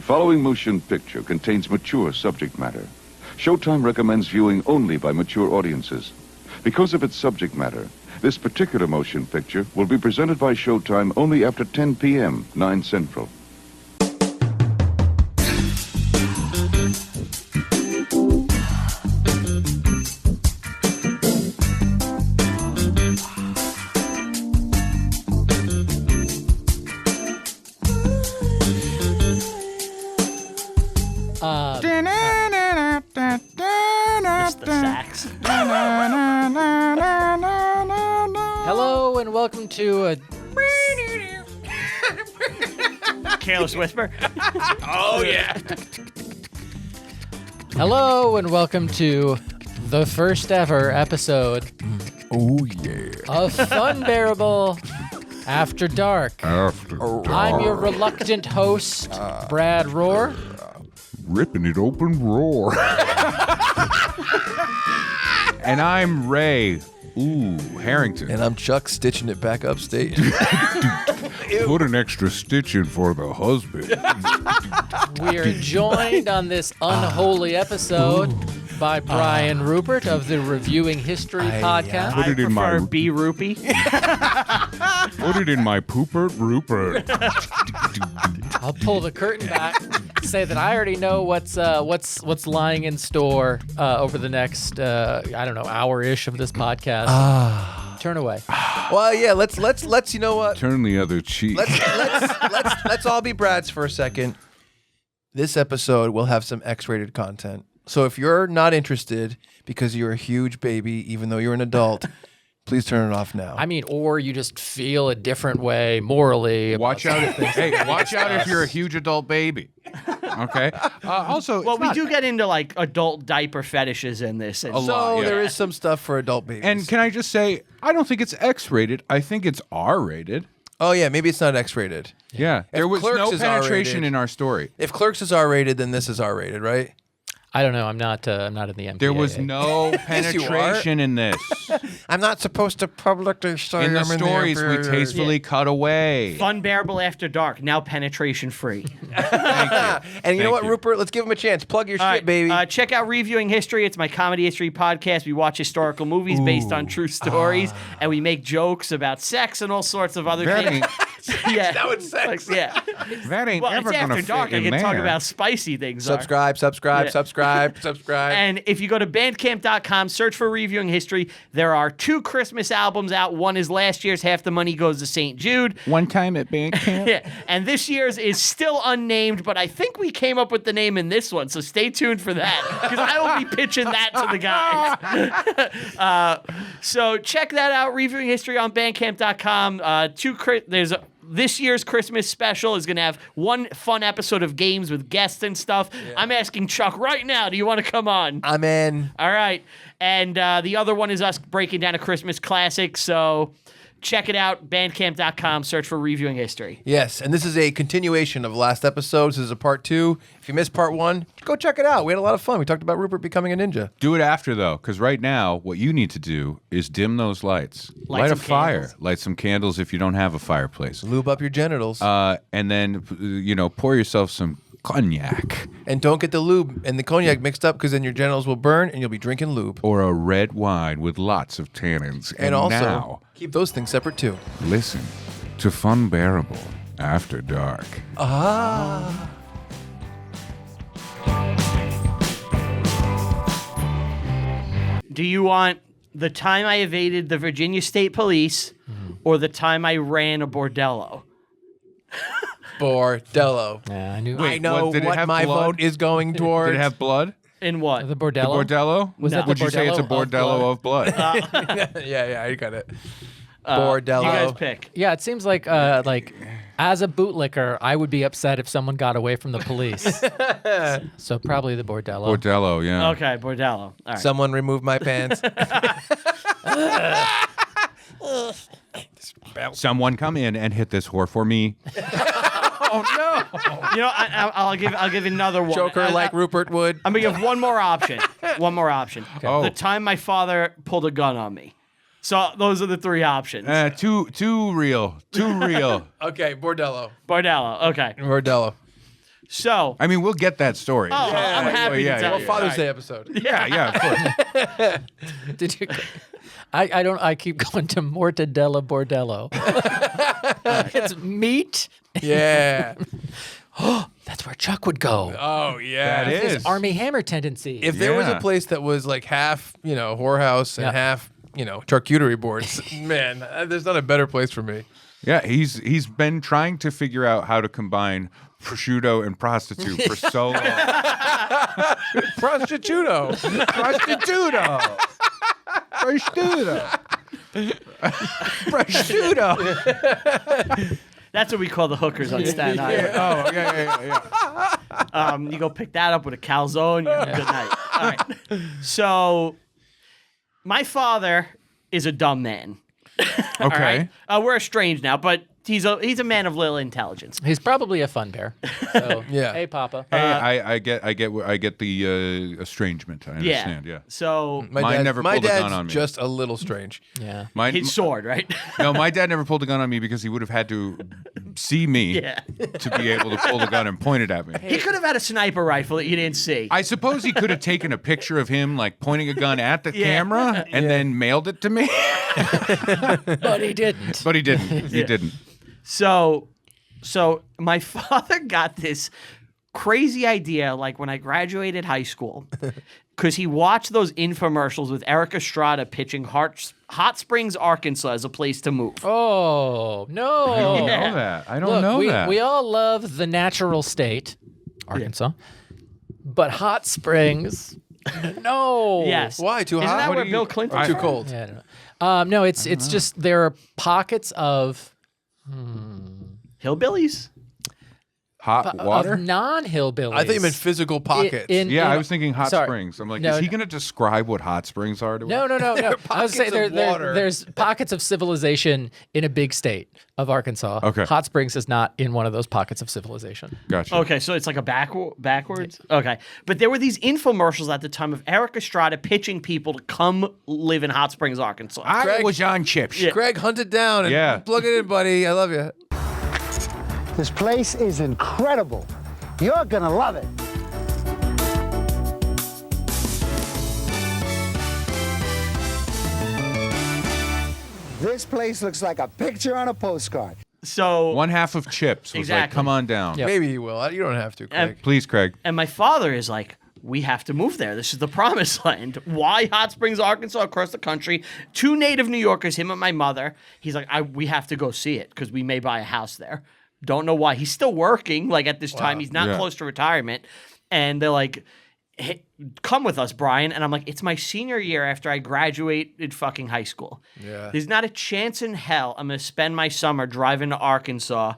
following motion picture contains mature subject matter. Showtime recommends viewing only by mature audiences. Because of its subject matter, this particular motion picture will be presented by Showtime only after 10 p.m., 9 Central. Just the sax. Hello and welcome to a Careless Whisper. Oh, yeah. hello and welcome to the first ever episode Oh, yeah. of Funbearable After Dark. I'm your reluctant host, Brad Rohr. Ripping it open roar. And I'm Ray. Harrington. And I'm Chuck, stitching it back upstate. Put an extra stitch in for the husband. We are joined on this unholy episode by Brian Ruppert of the Reviewing History podcast. Put it in my B. Rupee. Put it in my poopert Rupert. I'll pull the curtain back, say that I already know what's lying in store over the next hour-ish of this podcast. Turn away. Well, yeah, let's you know what? Turn the other cheek. Let's all be Brads for a second. This episode will have some X-rated content. So if you're not interested because you're a huge baby, even though you're an adult, please turn it off now. I mean, or you just feel a different way morally. Watch out! Watch out if you're a huge adult baby. Okay. Also, Well, we do get into like adult diaper fetishes in this. And So there is some stuff for adult babies. And can I just say, I don't think it's X-rated. I think it's R-rated. Oh yeah, maybe it's not X-rated. Yeah. There was Clerks no is penetration R-rated. in our story. If Clerks is R-rated, then this is R-rated, right? I don't know. I'm not in the MPAA. There was no penetration in this. I'm not supposed to publicly say In the I'm stories, we tastefully cut away. Funbearable After Dark, now penetration free. Thank you. And you know what, Thank you. Rupert? Let's give him a chance. Plug your shit, All right, baby. check out Reviewing History. It's my comedy history podcast. We watch historical movies based on true stories, and we make jokes about sex and all sorts of other things. Yeah, That was sex. Yeah. That ain't Well, ever it's gonna After Dark. fit I in can there. talk about spicy things. Subscribe. And if you go to bandcamp.com, search for Reviewing History, there are 2 Christmas albums out. One is last year's Half the Money Goes to St. Jude. One time at band camp. Yeah, and this year's is still unnamed, but I think we came up with the name in this one, so stay tuned for that, because I will be pitching that to the guys. So check that out, Reviewing History on bandcamp.com. This year's Christmas special is going to have one fun episode of games with guests and stuff. Yeah. I'm asking Chuck right now, do you want to come on? I'm in. All right. And the other one is us breaking down a Christmas classic, so check it out, bandcamp.com, search for Reviewing History. Yes, and this is a continuation of last episodes. This is a part 2. If you missed part 1, go check it out. We had a lot of fun. We talked about Rupert becoming a ninja. Do it after, though, because right now, what you need to do is dim those lights. Light a some fire. candles. Light some candles if you don't have a fireplace. Lube up your genitals. And then, pour yourself some cognac And don't get the lube and the cognac mixed up, because then your genitals will burn and you'll be drinking lube. or a red wine with lots of tannins. And also, now, keep those things separate too. listen to Funbearable After Dark. Do you want the time I evaded the Virginia State Police or the time I ran a bordello? Bordello. Yeah, I knew. I know did it what have my blood? vote is going towards. Did it have blood? In what? The The bordello. bordello? Was that the Would you say it's a bordello of bordello blood? of blood? yeah, I got it. Bordello. You guys pick. Yeah, it seems like as a bootlicker, I would be upset if someone got away from the police. So probably the bordello. Bordello, yeah. Okay, bordello. All right. Someone remove my pants. Someone come in and hit this whore for me. Oh no! You know, I'll give another one. Choke her like Rupert would. I'm gonna give one more option. One more option. Oh. The time my father pulled a gun on me. So those are the three options. Too real. Too real. Okay, Bordello. Bordello. Okay. Bordello. So, I mean, we'll get that story. oh, I'm happy to tell Well, you. Father's All Day right. episode. Yeah, of course. Did you? I keep going to mortadella bordello. It's meat. Yeah. That's where Chuck would go. Oh yeah. That His is. Army Hammer tendency. If there was a Yeah. place that was like half, whorehouse and Yeah. half, charcuterie boards, man, there's not a better place for me. Yeah, he's been trying to figure out how to combine prosciutto and prostitute for so long. Prostituto. Prostituto. Prosciutto. That's what we call the hookers on Staten Island. Oh, yeah. You go pick that up with a calzone. You have a good night. All right. So, my father is a dumb man. All Okay. right? We're estranged now, but he's a man of little intelligence. He's probably a fun bear. So, Yeah. Hey, Papa. Hey, I get the estrangement. I understand. Yeah. So Mine never pulled a gun dad's on me. just a little strange. Yeah. Mine, his sword, right? no, my dad never pulled a gun on me because he would have had to see me Yeah. to be able to pull the gun and point it at me. He could have had a sniper rifle that you didn't see. I suppose he could have taken a picture of him like pointing a gun at the Yeah. camera and then mailed it to me. But he didn't. But he didn't. He didn't. So my father got this crazy idea like when I graduated high school because he watched those infomercials with Eric Estrada pitching Hot Springs, Arkansas as a place to move. Oh, no. I don't Yeah. know that. I don't Look, know we, that. we all love the natural state, Arkansas, but hot springs, no. Yes. Why? Too Isn't hot? that What where do Bill Clinton? Too cold. Yeah, I don't know. No, it's just there are pockets of Hillbillies? Hot water? of non-hillbillies. I thought you meant physical pockets. Yeah, I was thinking hot sorry. springs. I'm like, No, is he no. going to describe what hot springs are to us? No. I was saying Pockets of water. there's pockets of civilization in a big state of Arkansas. Okay. Hot Springs is not in one of those pockets of civilization. Gotcha. Okay, so it's like a backwards? Okay. But there were these infomercials at the time of Eric Estrada pitching people to come live in Hot Springs, Arkansas. I was on chips. Greg, hunt it down and Yeah. plug it in, buddy. I love you. This place is incredible. You're gonna love it. This place looks like a picture on a postcard. So, One half of chips was like, Exactly. come on down. Yep. Maybe he will. You don't have to, Craig. Please, Craig. and my father is like, we have to move there. This is the promised land. Why Hot Springs, Arkansas, across the country? 2 native New Yorkers, him and my mother. He's like, we have to go see it because we may buy a house there. Don't know why. He's still working. Like at this time, he's not Yeah. close to retirement. And they're like, hey, come with us, Brian. And I'm like, it's my senior year after I graduated fucking high school. Yeah. There's not a chance in hell I'm going to spend my summer driving to Arkansas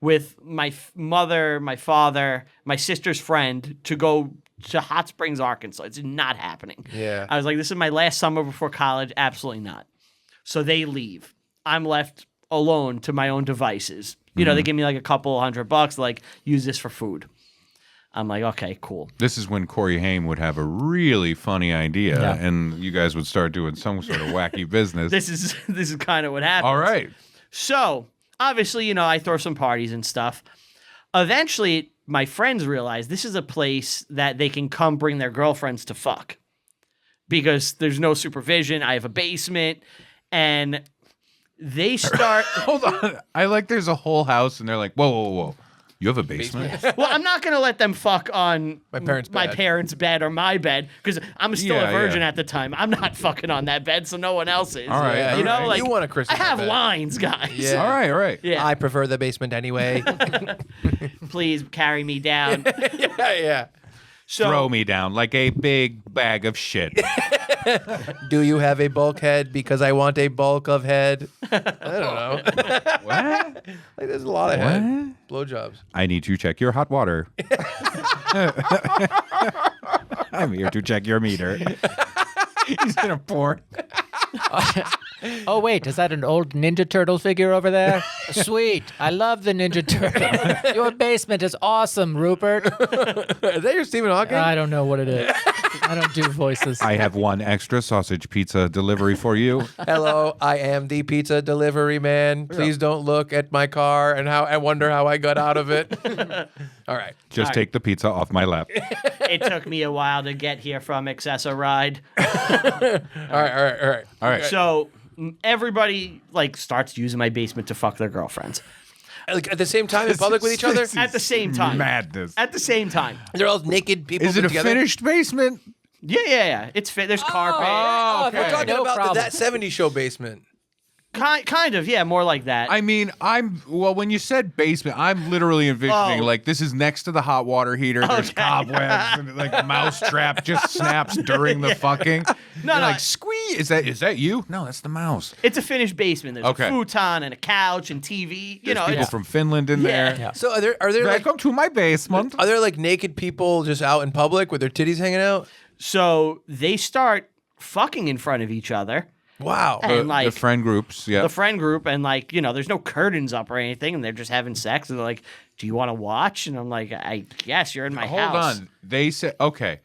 with my mother, my father, my sister's friend to go to Hot Springs, Arkansas. It's not happening. Yeah. I was like, this is my last summer before college. Absolutely not. So they leave. I'm left alone to my own devices. You know, they give me like a couple $100, like, use this for food. I'm like, okay, cool. This is when Corey Haim would have a really funny idea, Yeah. and you guys would start doing some sort of wacky business. This is kind of what happens. All right. So, obviously, you know, I throw some parties and stuff. Eventually, my friends realize this is a place that they can come bring their girlfriends to fuck because there's no supervision. I have a basement, and they start. Hold on. I like there's a whole house, and they're like, whoa, whoa, whoa. You have a basement? Well, I'm not going to let them fuck on My parents' bed. parents' bed or my bed because I'm still Yeah, a virgin yeah. at the time. I'm not fucking on that bed, so no one else is. All right, Yeah, You know, right. like You want a Christmas I have bed. lines, guys. Yeah. All right, all right. Yeah. I prefer the basement anyway. Please carry me down. yeah. So, Throw me down like a big bag of shit. Do you have a bulkhead? Because I want a bulk of head. I don't know. What? Like, there's a lot of head. Blowjobs. I need to check your hot water. I'm here to check your meter. He's gonna pour. Oh, wait, is that an old Ninja Turtle figure over there? Sweet. I love the Ninja Turtle. Your basement is awesome, Rupert. Is that your Stephen Hawking? I don't know what it is. I don't do voices. I have one extra sausage pizza delivery for you. Hello, I am the pizza delivery man. Please don't look at my car and wonder how I got out of it. All right. Just take the pizza off my lap. It took me a while to get here from Accessa Ride. All right. So everybody like starts using my basement to fuck their girlfriends Like at the same time in public with each other? at the same time. Madness. At the same time. They're all naked people Is it a together? finished basement? Yeah. It's fit. There's carpet. We're talking No about problem. that 70s show basement. Kind of. Yeah, more like that. I mean, when you said basement, I'm literally envisioning Oh. like this is next to the hot water heater. There's cobwebs and like a mouse trap just snaps during the fucking. No, You're no. like squee. Is that you? No, that's the mouse. It's a finished basement. There's Okay. a futon and a couch and TV. You know, People it's, from Finland in there. Yeah. So are there like Welcome to my basement. are there like naked people just out in public with their titties hanging out? so they start fucking in front of each other. Wow. And like the friend groups, yeah. the friend group, and like, you know, there's no curtains up or anything, and they're just having sex, and they're like, do you want to watch? And I'm like, I guess you're in my Hold house. on. They said, okay.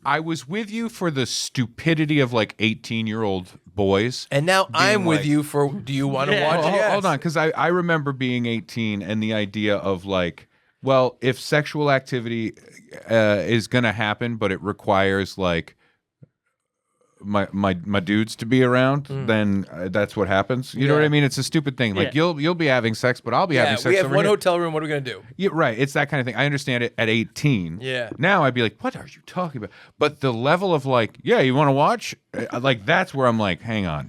I was with you for the stupidity of like 18-year-old boys. And now I'm with like- you for do you want to Yeah. watch it? Yes. Hold on, because I remember being 18 and the idea of like, well, if sexual activity is going to happen, but it requires like my dudes to be around, then that's what happens. You know what I mean? It's a stupid thing. Like Yeah. you'll be having sex, but I'll be having Yeah, sex we have over one here. hotel room. What are we going to do? Yeah, right. It's that kind of thing. I understand it at 18. Yeah. Now I'd be like, what are you talking about? But the level of like, yeah, you want to watch? Like, that's where I'm like, hang on.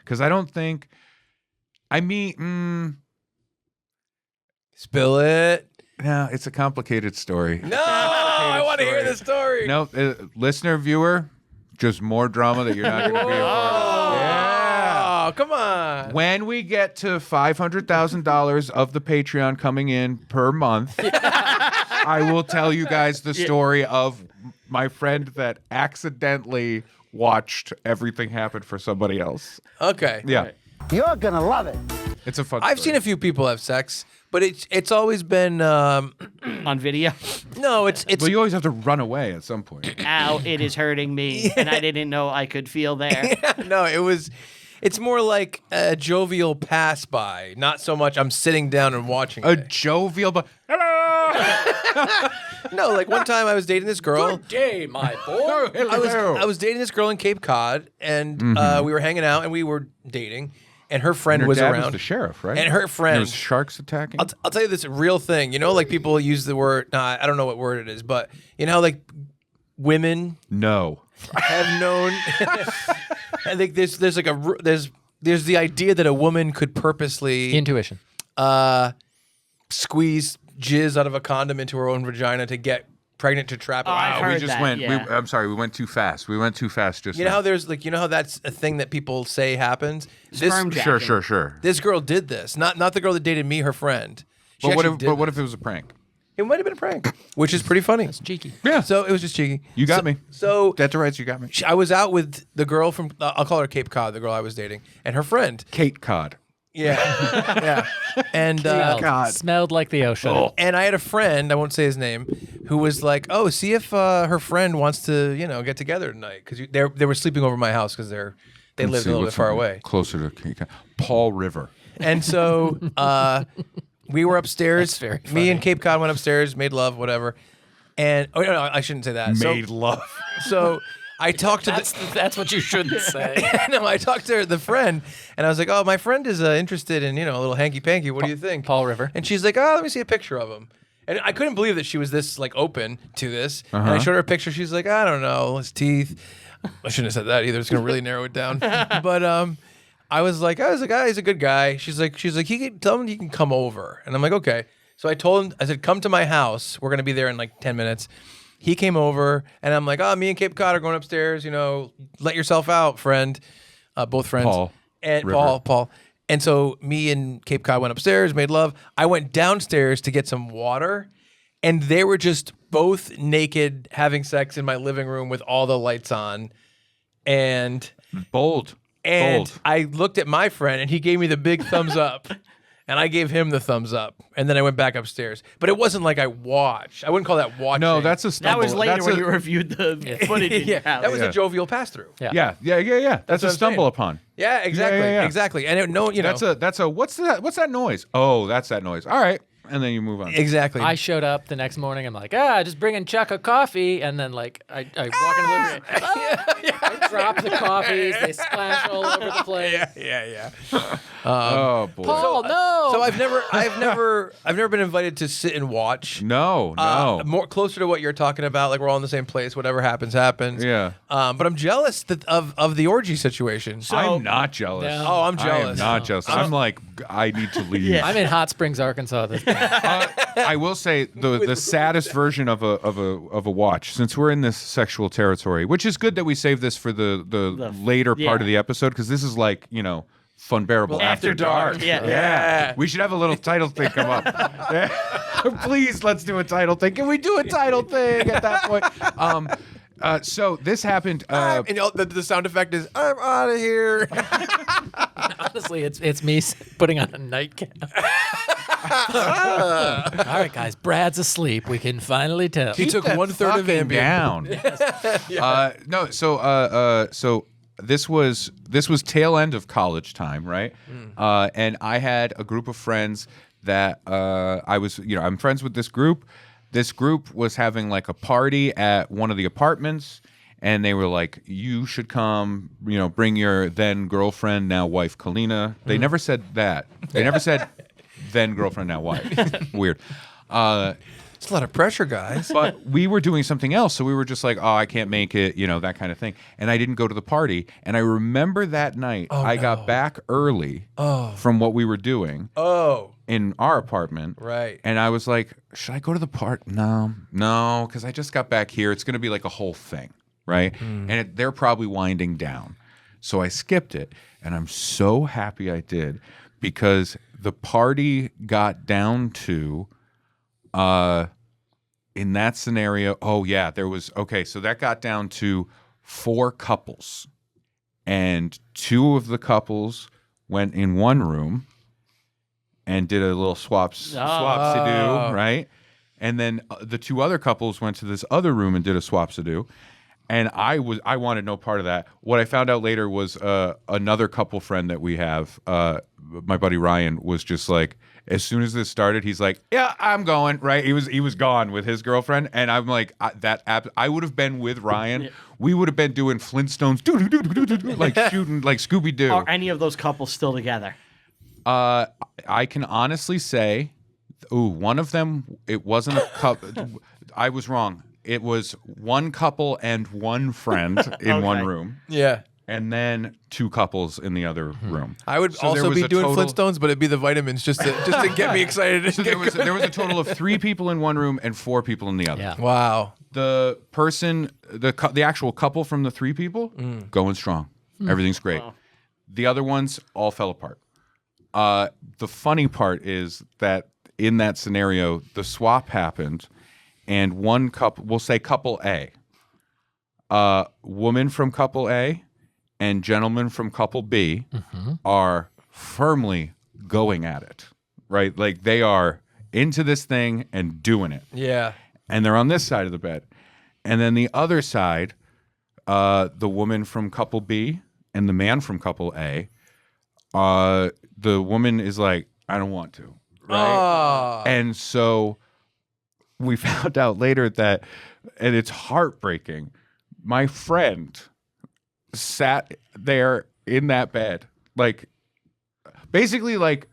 Because I don't think, Spill it. no, it's a complicated story. No, I want to hear the story. No, listener, viewer, just more drama that you're not going to be a part of. Yeah. Oh, come on. When we get to $500,000 of the Patreon coming in per month, I will tell you guys the story of my friend that accidentally watched everything happen for somebody else. Okay. Yeah, You're gonna love it. it's a fun. I've story. seen a few people have sex, but it's always been On video. no, it's Well, you always have to run away at some point. Ow, it is hurting me, and I didn't know I could feel there. no, it's more like a jovial pass by, not so much I'm sitting down and watching A it. jovial, but hello, No, like one time I was dating this girl. Day, my boy. I was dating this girl in Cape Cod, and we were hanging out, and we were dating, and her friend Your was dad around. was the sheriff, right? And her friend- There was sharks attacking. I'll tell you this real thing. You know, like people use the word. Nah, I don't know what word it is, but you know, how, like women No. have known. I think there's like there's the idea that a woman could purposely Intuition. squeeze jizz out of a condom into her own vagina to get pregnant to trap it. I've we heard just that, went. yeah. I'm sorry. We went too fast. We went too fast. Just You know now. how there's like how that's a thing that people say happens. Sperm jacking. Sure. This girl did this. Not the girl that dated me, her friend. She But what actually if? did But what this. if it was a prank? It might have been a prank, which is pretty funny. Cheeky. Yeah. So it was just cheeky. You got me. So Dead to rights. You got me. I was out with the girl from I'll call her Cape Cod, the girl I was dating, and her friend. Kate Cod. Yeah, yeah. And Smelled like the ocean. and I had a friend, I won't say his name, who was like, "Oh, see if her friend wants to, get together tonight because they were sleeping over my house because they Let's lived see a little bit what's far on- away." Closer to Kate Cod. Paul River. And so we were upstairs. That's very Me funny. and Cape Cod went upstairs, made love, whatever. And no, I shouldn't say that. Made love. So I talked to That's what you shouldn't say. no, I talked to the friend, and I was like, "Oh, my friend is interested in a little hanky panky. What do you think, Paul River. And she's like, "Oh, let me see a picture of him." And I couldn't believe that she was this like open to this. And I showed her a picture. She's like, "I don't know, his teeth." I shouldn't have said that either. It's gonna really narrow it down. But I was like, "Oh, he's a good guy." She's like, he can tell him he can come over, and I'm like, "Okay." So I told him, I said, "Come to my house. We're gonna be there in like 10 minutes." He came over, and I'm like, "Oh, me and Cape Cod are going upstairs. Let yourself out, friend." Both friends. Paul And River. Paul. And so me and Cape Cod went upstairs, made love. I went downstairs to get some water, and they were just both naked having sex in my living room with all the lights on. And Bold. And Bold. I looked at my friend, and he gave me the big thumbs up. And I gave him the thumbs up, and then I went back upstairs. But it wasn't like I watched. I wouldn't call that watching. No, that's a That stumble. was later That's when a- you reviewed the footage. in your house. that was Yeah. a jovial pass-through. Yeah. Yeah. That's what a I'm stumble saying. upon. Yeah, exactly, yeah. exactly. And That's a what's that noise? Oh, that's that noise. All right, and then you move on. exactly. I showed up the next morning. I'm like, just bringing Chuck a coffee, and then like I walk in the living room. I drop the coffees. They splash all over the place. yeah. Oh boy. Paul, no. So I've never been invited to sit and watch. No. More closer to what you're talking about, like we're all in the same place. Whatever happens. Yeah. But I'm jealous of the orgy situation. I'm not jealous. No. Oh, I'm I am jealous. not jealous. I'm like, I need to leave. Yeah. I'm in Hot Springs, Arkansas. This day. I will say the saddest version of a watch, since we're in this sexual territory, which is good that we save this for the later part of the episode, because this is like, Funbearable After Dark. Yeah. We should have a little title thing come up. Please, let's do a title thing. Can we do a title thing at that point? So this happened. And the sound effect is I'm out of here. Honestly, it's me putting on a nightcap. All right, guys. Brad's asleep. We can finally tell. He took 1/3 of fucking Ambien. down. No, so this was tail end of college time, right? And I had a group of friends that I'm friends with this group. This group was having like a party at one of the apartments, and they were like, "You should come, bring your then girlfriend, now wife, Kalina." They never said that. They never said then girlfriend, now wife. Weird. It's a lot of pressure, guys. But we were doing something else, so we were just like, "Oh, I can't make it," that kind of thing. And I didn't go to the party. And I remember that night, I got back early from what we were doing in our apartment. Right. And I was like, "Should I go to the party?" No, because I just got back here. It's going to be like a whole thing, right? And they're probably winding down. So I skipped it, and I'm so happy I did, because the party got down to in that scenario, so that got down to 4 couples, and 2 of the couples went in one room and did a little swap-si-do, right? And then the 2 other couples went to this other room and did a swap-si-do. And I wanted no part of that. What I found out later was another couple friend that we have, my buddy Ryan, was just like, as soon as this started, he's like, "Yeah, I'm going." Right? He was gone with his girlfriend, and I'm like, I would have been with Ryan. We would have been doing Flintstones, like shooting like Scooby Doo. Are any of those couples still together? I can honestly say, one of them, it wasn't a couple. I was wrong. It was one couple and one friend in one room. Yeah. And then 2 couples in the other room. I would So there also was be a doing total- Flintstones, but it'd be the vitamins just to get me excited. So there was a total of 3 people in one room and 4 people in the other. Yeah. Wow. The person, the actual couple from the 3 people, going strong. Everything's great. Wow. The other ones all fell apart. The funny part is that in that scenario, the swap happened, and one couple, we'll say couple A, woman from couple A and gentleman from couple B are firmly going at it, right? Like they are into this thing and doing it. Yeah. And they're on this side of the bed. And then the other side, the woman from couple B and the man from couple A, the woman is like, "I don't want to." Right. And so we found out later that, and it's heartbreaking, my friend sat there in that bed, like basically like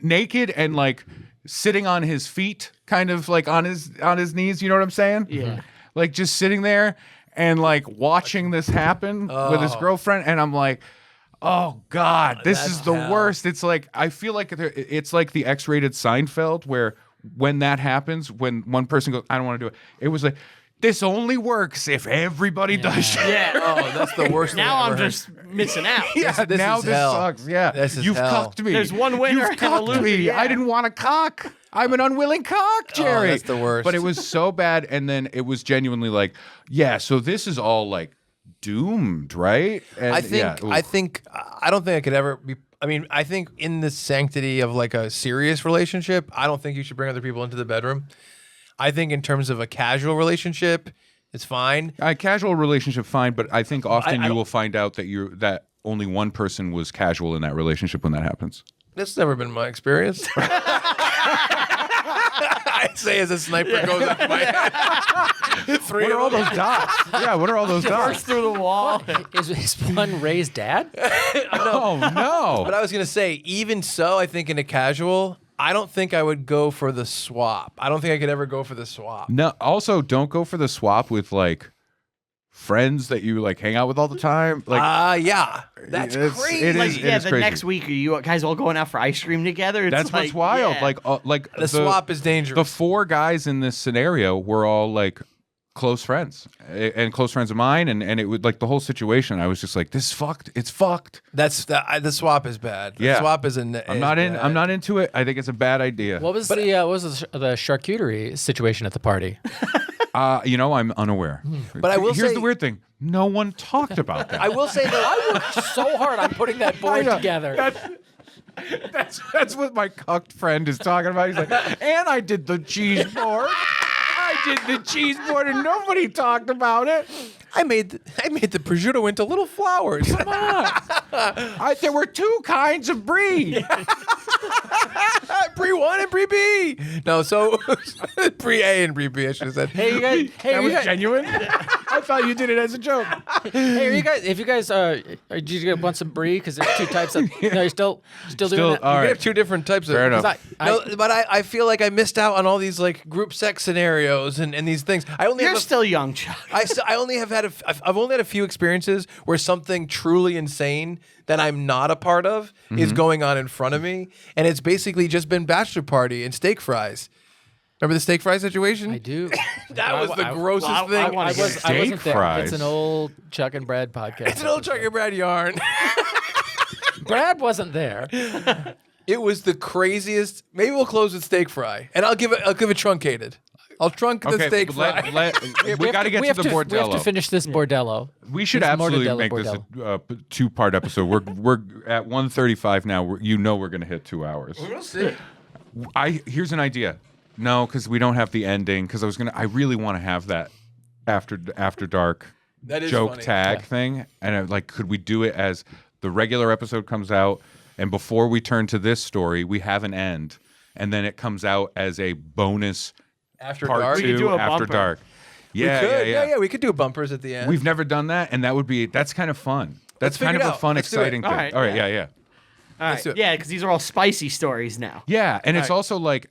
naked and like sitting on his feet, kind of like on his knees. You know what I'm saying? Yeah. Like just sitting there and like watching this happen with his girlfriend. And I'm like, oh God, this is the worst. It's like, I feel like it's like the X-rated Seinfeld, where when that happens, when one person goes, "I don't want to do it," it was like, this only works if everybody does shit. Yeah. Oh, that's the worst. Now thing I'm ever just missing out. Yeah, This now is this hell. sucks. Yeah, This is you've hell. cucked me. There's one winner You've and a cucked loser, me. yeah. I didn't want to cock. I'm an unwilling cock, Jerry. that's the worst. But it was so bad, and then it was genuinely like, yeah. So this is all like doomed, right? And, I think I don't think I could ever be. I mean, I think in the sanctity of like a serious relationship, I don't think you should bring other people into the bedroom. I think in terms of a casual relationship, it's fine. A casual relationship, fine, but I think often I you don't- will find out that only one person was casual in that relationship when that happens. That's never been my experience. I say as a sniper goes up my head. Three What are all of them. those dots? Yeah, what are all those dots? Burst through the wall. Is one Ray's dad? Oh no! But I was going to say, even so, I think in a casual, I don't think I would go for the swap. I don't think I could ever go for the swap. No. Also, don't go for the swap with like friends that you like hang out with all the time. Like, Yeah. That's It's- crazy. it Like, is- yeah, the crazy. next week, are you guys all going out for ice cream together? It's that's like, what's wild. yeah. Like The swap is dangerous. The four guys in this scenario were all like close friends and close friends of mine, and it would like the whole situation. I was just like, this is fucked. It's fucked. The swap is bad. The Yeah. swap is I'm not into it. I think it's a bad idea. What was the charcuterie situation at the party? I'm unaware. But I will Here's say- the weird thing. No one talked about that. I will say though, I worked so hard on putting that board together. That's what my cucked friend is talking about. He's like, and I did the cheese board. I did the cheese board, and nobody talked about it. I made the prosciutto into little flowers. Come on. There were two kinds of brie. Brie 1 and Brie B. No, so Brie A and Brie B, I should have said. Hey, you guys. Hey, That you was guys, genuine. I thought you did it as a joke. hey, are you guys? If you guys, did you want some brie? Because there's two types of. No, you're still doing that. all We right. have two different types of. Fair enough. 'Cause No, but I feel like I missed out on all these like group sex scenarios and these things. I only You're have still young, Chuck. I only have had I've only had a few experiences where something truly insane that I'm not a part of is going on in front of me, and it's basically just been bachelor party and steak fries. Remember the steak fry situation? I do. That was the grossest I thing. wanna get I wasn't there. fries. It's an old Chuck and Brad podcast. It's an old Chuck and Brad yarn. Brad wasn't there. It was the craziest. Maybe we'll close with steak fry, and I'll give it truncated. I'll trunk the steak fry. we got to get to the bordello. We have to finish this bordello. We should It's absolutely mortadella make bordello. this a two-part episode. We're at 1:35 now. We're going to hit 2 hours. We'll see. Here's an idea. No, because we don't have the ending. Because I really want to have that after dark That is joke funny. tag thing. And could we do it as the regular episode comes out, and before we turn to this story, we have an end, and then it comes out as a bonus After part dark. We could 2 do a after bumper. dark. Yeah, We could. yeah. We could do bumpers at the end. We've never done that, and that's kind of fun. That's figure kind it of a out. fun, Let's do it. exciting thing. All All right, right, yeah. All Let's do right. it. Yeah, because these are all spicy stories now. Yeah, and it's also like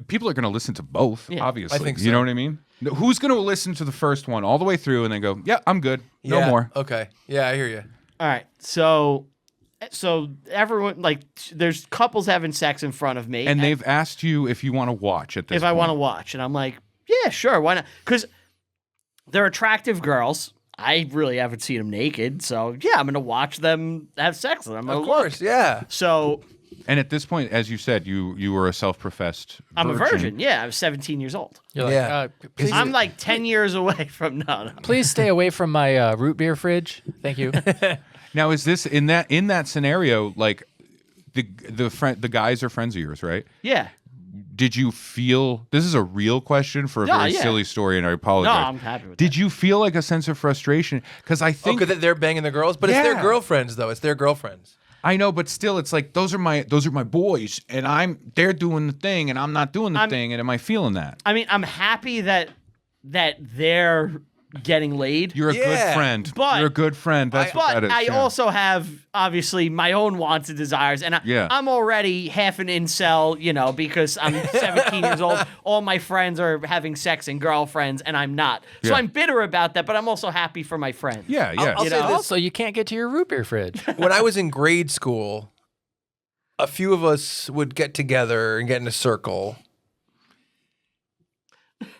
people are going to listen to both, Yeah. obviously. I think You so. know what I mean? Who's going to listen to the first one all the way through and then go, yeah, I'm good. No Yeah, more. Okay. Yeah, I hear you. All right. So everyone, like, there's couples having sex in front of me. And they've asked you if you want to watch at this if I want to point. watch, and I'm like, yeah, sure, why not? Because they're attractive girls. I really haven't seen them naked, so yeah, I'm gonna watch them have sex. And I'm gonna Of course, yeah. So And at this point, as you said, you were a self-professed I'm a virgin. Yeah, I was 17 years old. You're like, Yeah. please, I'm like 10 years away from no. please stay away from my root beer fridge. Thank you. Now, is this in that scenario, like the guys are friends of yours, right? Yeah. Did you feel this is a real question for a No, very yeah. silly story, and I No, apologize. I'm happy with Did you feel like a sense of frustration? Because I think Because they're banging the girls, but it's their Yeah. girlfriends though. It's their girlfriends. I know, but still, it's like those are my boys, and they're doing the thing, and I'm not doing the thing, and am I feeling that? I mean, I'm happy that they're getting laid. You're a Yeah, good friend. but- You're a good friend. That's what But that is. I yeah. also have obviously my own wants and desires, and Yeah. I'm already half an incel, because I'm 17 years old. All my friends are having sex and girlfriends, and I'm not. So Yeah. I'm bitter about that, but I'm also happy for my friends. Yeah, yeah. I'll You say know? this. Also, you can't get to your root beer fridge. When I was in grade school, a few of us would get together and get in a circle.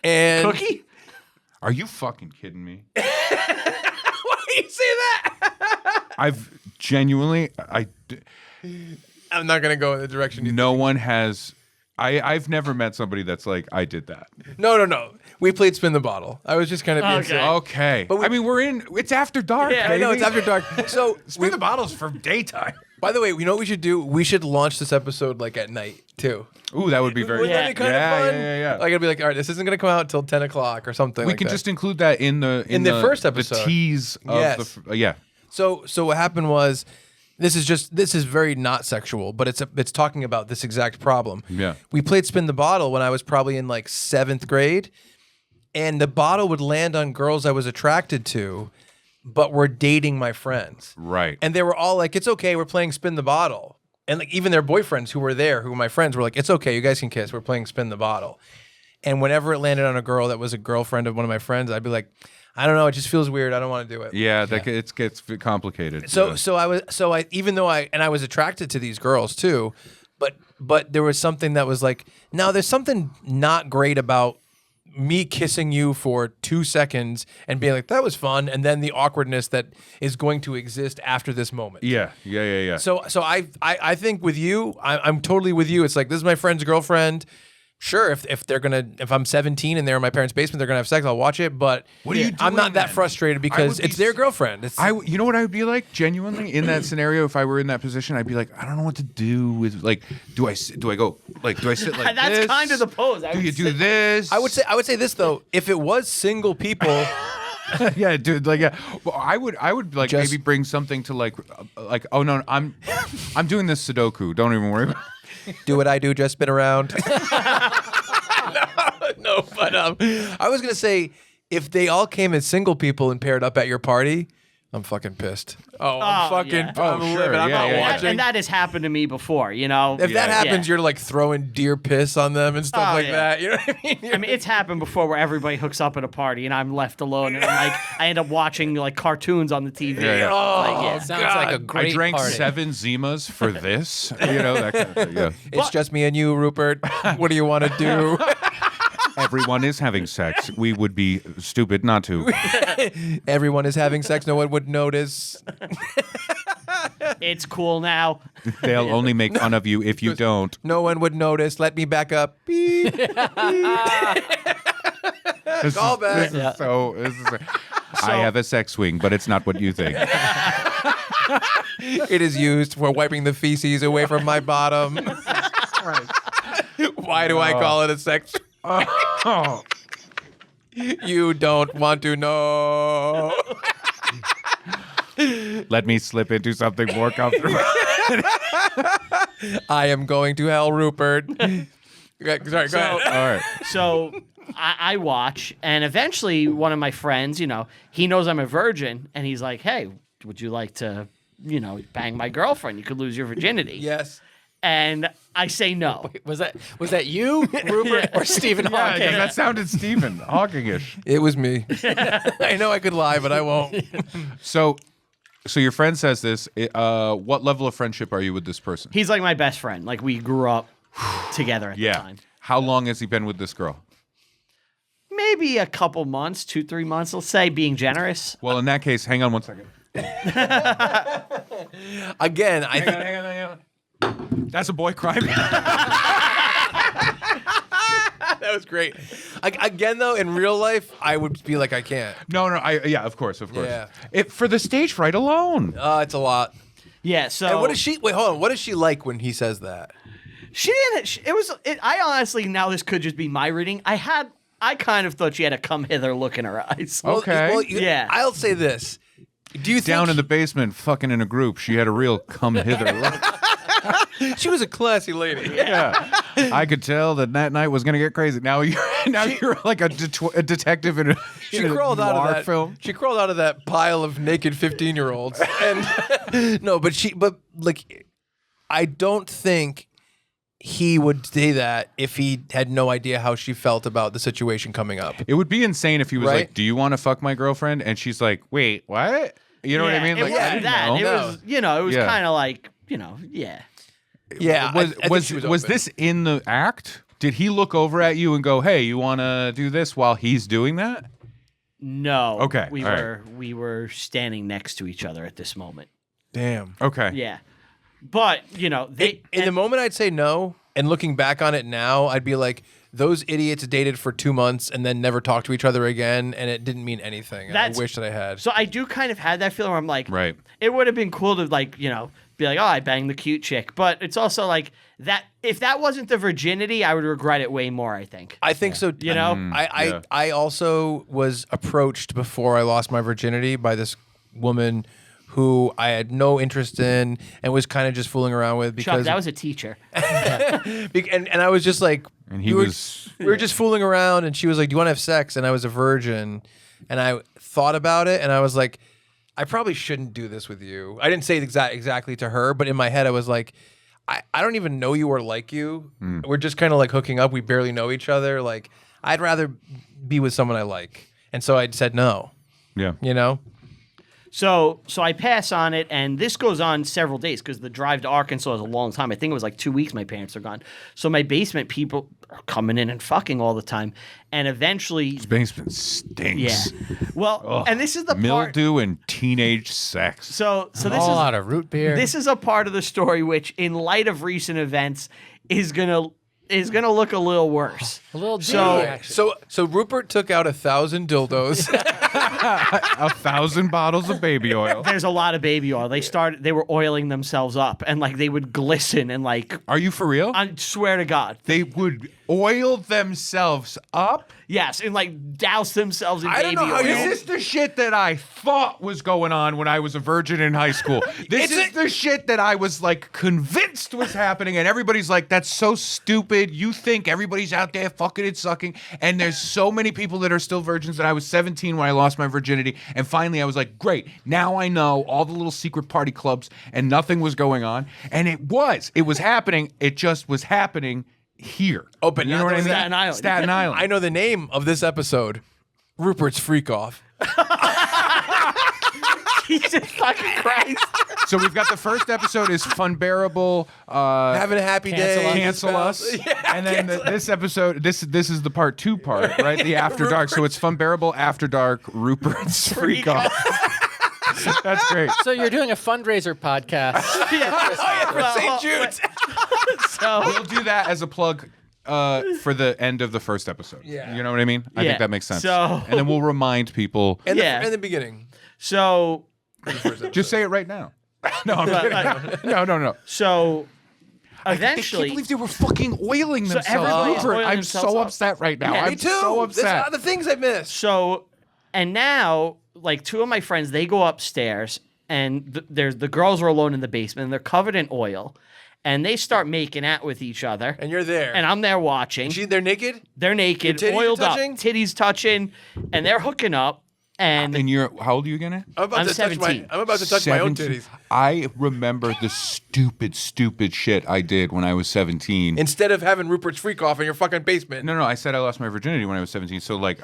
And Cookie? Are you fucking kidding me? Why do you say that? I've genuinely, I'm not gonna go in the direction you no one has I've never met somebody that's like, I did that. No. We played spin the bottle. I was just kind of being Okay. silly. Okay. But I mean, it's after dark, Yeah, baby. I know it's after dark. So Spin the bottles for daytime. by the way, you know what we should do? We should launch this episode like at night too. Ooh, that would be very Wouldn't that be kind of fun? Yeah. Like I'd be like, all right, this isn't gonna come out until 10 o'clock or something. We like could that. just include that in the first episode. The tease of Yes. yeah. So what happened was, this is very not sexual, but it's talking about this exact problem. Yeah. We played spin the bottle when I was probably in like 7th grade, and the bottle would land on girls I was attracted to, but were dating my friends. Right. And they were all like, "It's okay, we're playing spin the bottle." And like even their boyfriends who were there, who were my friends, were like, "It's okay, you guys can kiss. We're playing spin the bottle." And whenever it landed on a girl that was a girlfriend of one of my friends, I'd be like, "I don't know, it just feels weird. I don't want to do it." yeah, it gets complicated. So I even though I was attracted to these girls too, but there was something that was like, now there's something not great about me kissing you for 2 seconds and being like, that was fun, and then the awkwardness that is going to exist after this moment. yeah. So I think with you, I'm totally with you. It's like, this is my friend's girlfriend. Sure, if I'm 17 and they're in my parents' basement, they're gonna have sex, I'll watch it. But What are you I'm doing not that then? frustrated because be it's their girlfriend. It's, You know what I would be like genuinely in that scenario if I were in that position? I'd be like, I don't know what to do with like, do I sit like That's this? kind of the pose. Do you do this? I would say this though, if it was single people, yeah, dude. Like, yeah. Well, I would like Just- maybe bring something to like, oh no, I'm doing this Sudoku. Don't even worry about it. do what I do, just spin around. no, but I was gonna say, if they all came as single people and paired up at your party, I'm fucking pissed. Oh, I'm fucking. yeah. I'm Oh, sure. livid. I'm Yeah, not yeah, yeah. watching. And that has happened to me before, you know. If that happens, Yeah. you're like throwing deer piss on them and stuff Oh, like yeah. that. You know what I mean? I mean, it's happened before where everybody hooks up at a party and I'm left alone and I'm like, I end up watching like cartoons on the TV. Yeah. Like, yeah. Sounds like a great I drank party. 7 Zimas for this. You know that kind of thing. Yeah. It's just me and you, Rupert. What do you want to do? Everyone is having sex. We would be stupid not to. Everyone is having sex. No one would notice. It's cool now. They'll only make fun of you if you don't. No one would notice. Let me back up. Beep. Call back. Yeah. I have a sex swing, but it's not what you think. It is used for wiping the feces away from my bottom. Why do I call it a sex? Oh. You don't want to know. Let me slip into something more comfortable. I am going to hell, Rupert. Sorry, go ahead. All right. So I watch, and eventually one of my friends, you know, he knows I'm a virgin, and he's like, "Hey, would you like to, you know, bang my girlfriend? You could lose your virginity." Yes. And I say no. Was that you, Rupert, or Stephen Hawking? Yeah, that sounded Stephen Hawking-ish. It was me. I know I could lie, but I won't. So your friend says this. What level of friendship are you with this person? He's like my best friend. Like we grew up together at the time. How long has he been with this girl? Maybe a couple months, 2-3 months, let's say, being generous. Well, in that case, hang on one second. Again, Hang on. That's a boy crime. that was great. Again, though, in real life, I would be like, I can't. No. Yeah, of course. Yeah. For the stage fright alone. It's a lot. Yeah, so And what is she? Wait, hold on. What is she like when he says that? she didn't. I honestly, now this could just be my reading. I kind of thought she had a come hither look in her eyes. Okay. Yeah. I'll say this. Do you think Down in the basement, fucking in a group, she had a real come hither look. she was a classy lady? Yeah. I could tell that night was gonna get crazy. Now you're like a detective in a She in a crawled out of noir that film. She crawled out of that pile of naked 15-year-olds. And no, but I don't think he would say that if he had no idea how she felt about the situation coming up. It would be insane if he was Right? like, "Do you want to fuck my girlfriend?" And she's like, "Wait, what?" You know what I mean? It Like, wasn't that. It know. was, it was Yeah. kind of like, yeah. Yeah, I think was she was open. this in the act? Did he look over at you and go, "Hey, you want to do this?" while he's doing that? No. Okay, We all right. were standing next to each other at this moment. Damn. Okay. Yeah. But, they In the moment, I'd say no. And looking back on it now, I'd be like, those idiots dated for 2 months and then never talked to each other again, and it didn't mean anything. I wish that I had. So I do kind of had that feeling where I'm like, Right. it would have been cool to like, be like, oh, I banged the cute chick. But it's also like that. If that wasn't the virginity, I would regret it way more, I think. I think so. You know? I also was approached before I lost my virginity by this woman who I had no interest in and was kind of just fooling around with because Chuck, that was a teacher. and I was just like, And we were just fooling around, and she was like, "Do you want to have sex?" And I was a virgin, and I thought about it, and I was like, I probably shouldn't do this with you. I didn't say it exactly to her, but in my head, I was like, I don't even know you or like you. We're just kind of like hooking up. We barely know each other. Like, I'd rather be with someone I like. And so I said no, Yeah. you know? So I pass on it, and this goes on several days because the drive to Arkansas is a long time. I think it was like 2 weeks my parents are gone. So my basement people are coming in and fucking all the time. And eventually... This basement stinks. Yeah. Well, and this is the part... Mildew and teenage sex. So this a is... whole lot of root beer. This is a part of the story which, in light of recent events, is gonna look a little worse. a little So- dirty, actually. So Rupert took out 1,000 dildos. 1,000 bottles of baby oil. There's a lot of baby oil. They were oiling themselves up, and like they would glisten, and like Are you for real? I swear to God, They would oil themselves up? yes, and like douse themselves in I don't baby know how oil. you- Is this the shit that I thought was going on when I was a virgin in high school? This is the shit that I was like convinced was happening, and everybody's like, that's so stupid. You think everybody's out there fucking and sucking, and there's so many people that are still virgins that I was 17 when I lost my virginity, and finally I was like, great, now I know all the little secret party clubs, and nothing was going on, and it was happening. It just was happening here. Oh, but you not know what I mean? Staten Island. Staten Island. I know the name of this episode. Rupert's Freak Off. Jesus fucking Christ! So we've got the first episode is Funbearable. Having a happy day. Cancel us. And then this episode, this is the part 2 part, right? The After Dark. So it's Funbearable After Dark. Rupert's Freak Off. That's great. So you're doing a fundraiser podcast. For St. Jude's. So We'll do that as a plug for the end of the first episode. Yeah. You know what I mean? I Yeah. think that makes sense. So- And then we'll remind people. And Yeah. in the beginning. so Just say it right now. No, I'm kidding. No. so I eventually. can't believe they were fucking oiling themselves. everybody's Rupert, oiling I'm themselves so up. upset right now. Yeah. I'm Me too. so That's upset. one of the things I missed. So, and now, like, 2 of my friends, they go upstairs, and there's the girls are alone in the basement, and they're covered in oil, and they start making out with each other, And you're there. and I'm there watching. They're naked? They're naked, Your titties oiled up, touching? titties touching, and they're hooking up, and And you're, how old are you again? I'm about I'm to 17. I'm about to touch my own 17. titties. I remember the stupid shit I did when I was 17. Instead of having Rupert's Freak Off in your fucking basement. No, I said I lost my virginity when I was 17. So like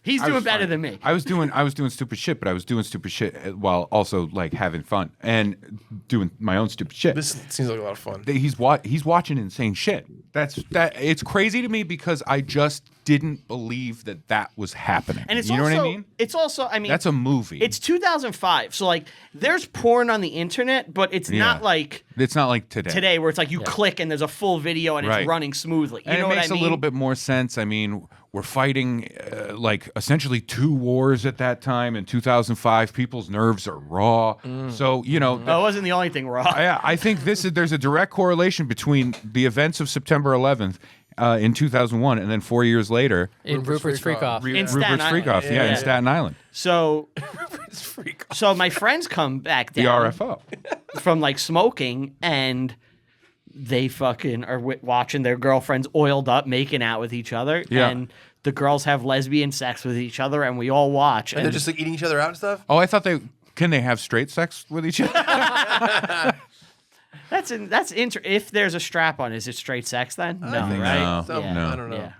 he's I doing was better fine. than me. I was doing stupid shit, but I was doing stupid shit while also like having fun and doing my own stupid shit. This seems like a lot of fun. He's watching insane shit. It's crazy to me because I just didn't believe that was happening. And it's you know also, what I mean? It's also, I mean, That's a movie. It's 2005, so like, there's porn on the internet, but it's not like It's not like today. where it's like you click and there's a full video and Right. it's running smoothly. You And know it what makes I mean? a little bit more sense. I mean, we're fighting like essentially 2 wars at that time. In 2005, people's nerves are raw. So, you know, Oh, it wasn't the only thing wrong. I think there's a direct correlation between the events of September 11th in 2001 and then 4 years later, in Rupert's Freak Off. In Staten Rupert's Freak Off. Island. Yeah, in Yeah. Staten Island. So, so my friends come back The down RFO. from like smoking, and they fucking are watching their girlfriends oiled up, making out with each other, Yeah. and the girls have lesbian sex with each other, and we all watch. And they're just like eating each other out and stuff? Oh, I thought can they have straight sex with each other? that's if there's a strap on, is it straight sex then? No, think right? so. Yeah. I don't know. Yeah.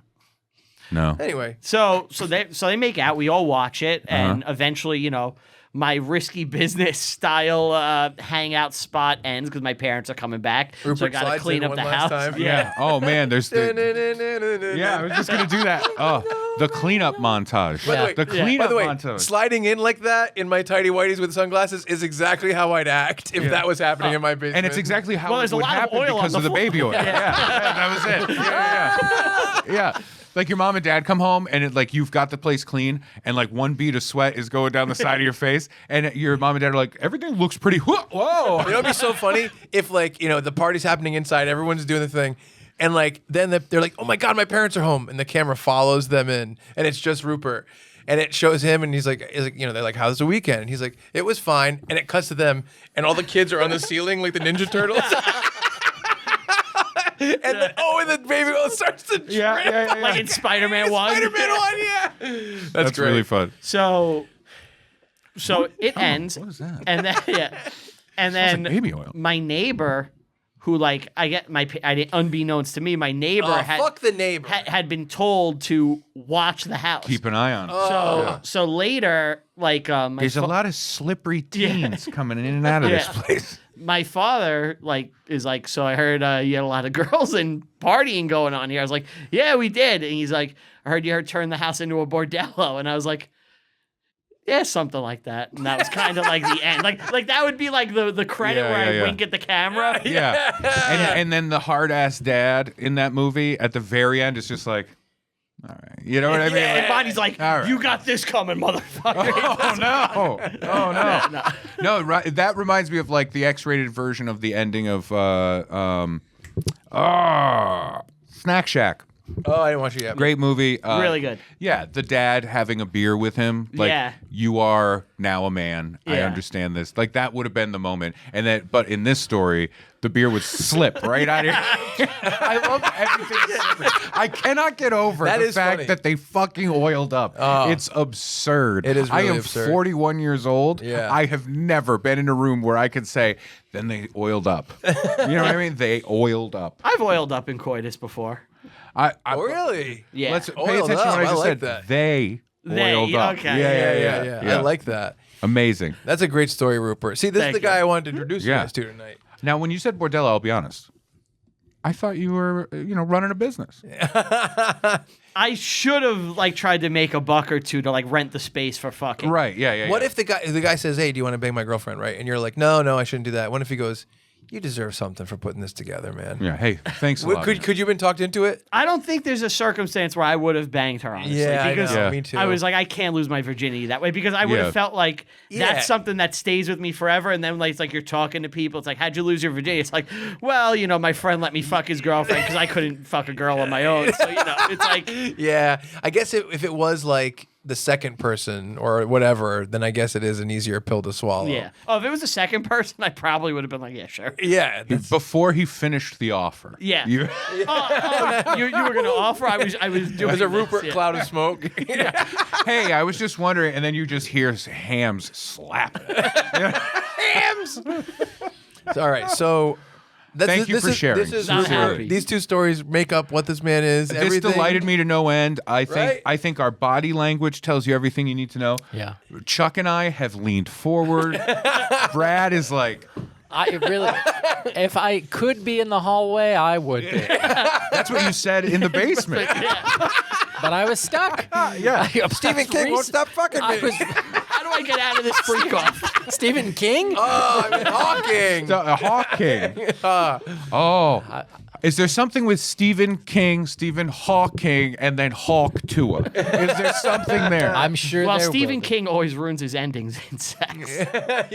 No. Anyway. So they make out. We all watch it, and Uh-huh. eventually, you know, my risky business style hangout spot ends because my parents are coming back. so I Rupert got to slides clean in up one the last house. time. Yeah. Oh man, there's Yeah, yeah, I was just gonna do that. Oh, The cleanup montage. By the way, The cleanup by the way, montage. sliding in like that in my tidy whities with sunglasses is exactly how I'd act if that was happening in my basement. And it's exactly how Well, it there's a would lot of happen oil on because the of the floor. baby oil. Yeah, that was it. Yeah. Like your mom and dad come home and like you've got the place clean and like one bead of sweat is going down the side of your face and your mom and dad are like, everything looks pretty. Whoa. You know what'd be so funny if like the party's happening inside, everyone's doing the thing. And like then they're like, oh my God, my parents are home, and the camera follows them in, and it's just Rupert, and it shows him, and he's like, they're like, how's the weekend? And he's like, it was fine, and it cuts to them, and all the kids are on the ceiling like the Ninja Turtles, and then and the baby oil starts to drip. Yeah. Like in Spider-Man 1. Spider-Man 1, yeah. That's great. really fun. So it ends. What is that? And then and then like baby oil. my neighbor, who like unbeknownst to me, my neighbor Fuck the neighbor. had been told to watch the house. Keep an eye on it. So later, like There's a lot of slippery teens coming in and out of this Yeah. place. my father is like, so I heard you had a lot of girls and partying going on here. I was like, yeah, we did. And he's like, I heard you turned the house into a bordello. And I was like, yeah, something like that. And that was kind of like the end. Like that would be like the credit Yeah, where yeah, I yeah. wink at the camera. Yeah. And then the hard ass dad in that movie at the very end is just like, all right. You know what I mean? And Like, Bonnie's like, all right. you got this coming, motherfucker. Oh no. No, right, that reminds me of like the X-rated version of the ending of Snack Shack. Oh, I didn't watch it yet. Great movie. Really good. Yeah, the dad having a beer with him. Like, Yeah. you are now a man. I Yeah. understand this. Like, that would have been the moment. And that, but in this story, the beer would slip right out of here. I love everything. Slipping. I cannot get over That the is fact funny. that they fucking oiled up. Oh. It's absurd. It is I really am absurd. 41 years old. Yeah. I have never been in a room where I could say, then they oiled up. You know what I mean? They oiled up. I've oiled up in coitus before. Oh, really? Yeah. Let's pay Oiled attention to what up. I just I like said. that. They oiled up. okay. Yeah. I like that. Amazing. That's a great story, Rupert. See, this Thank is the you. guy I wanted to introduce you Yeah. guys to tonight. Now, when you said bordello, I'll be honest. I thought you were, running a business. I should have like tried to make a buck or two to like rent the space for fucking. Right? Yeah. What if the guy says, "Hey, do you want to bang my girlfriend?" Right? And you're like, "No, I shouldn't do that." What if he goes, "You deserve something for putting this together, man." Yeah. Hey, thanks a What- lot. Could you have been talked into it? I don't think there's a circumstance where I would have banged her, honestly. Yeah, because I know. Yeah. Me too. I was like, I can't lose my virginity that way because I would Yeah. have felt like Yeah. that's something that stays with me forever. And then like it's like you're talking to people. It's like, how'd you lose your virginity? It's like, well, my friend let me fuck his girlfriend because I couldn't fuck a girl on my own. So it's like, Yeah, I guess if it was like the second person or whatever, then I guess it is an easier pill to swallow. yeah. Oh, if it was a second person, I probably would have been like, yeah, sure. Yeah. Before he finished the offer. Yeah. You, You were gonna offer? I was doing. There's a this, Rupert yeah. cloud of smoke. hey, I was just wondering, and then you just hear hams slap. All right, so Thank you for sharing. This is I'm Rupert. happy. These two stories make up what this man is. This everything. delighted me to no end. Right? I think our body language tells you everything you need to know. Yeah. Chuck and I have leaned forward. Brad is like, I really, if I could be in the hallway, I would be. that's what you said in the basement. But I was stuck. Yeah. Stephen King won't stop fucking me. I was How do I get out of this freak off? Stephen King. Oh, I'm Hawking. Hawking. Oh. Is there something with Stephen King, Stephen Hawking, and then Hawk Tua? Is there something there? I'm sure. Well, there Stephen will be. King always ruins his endings in sex.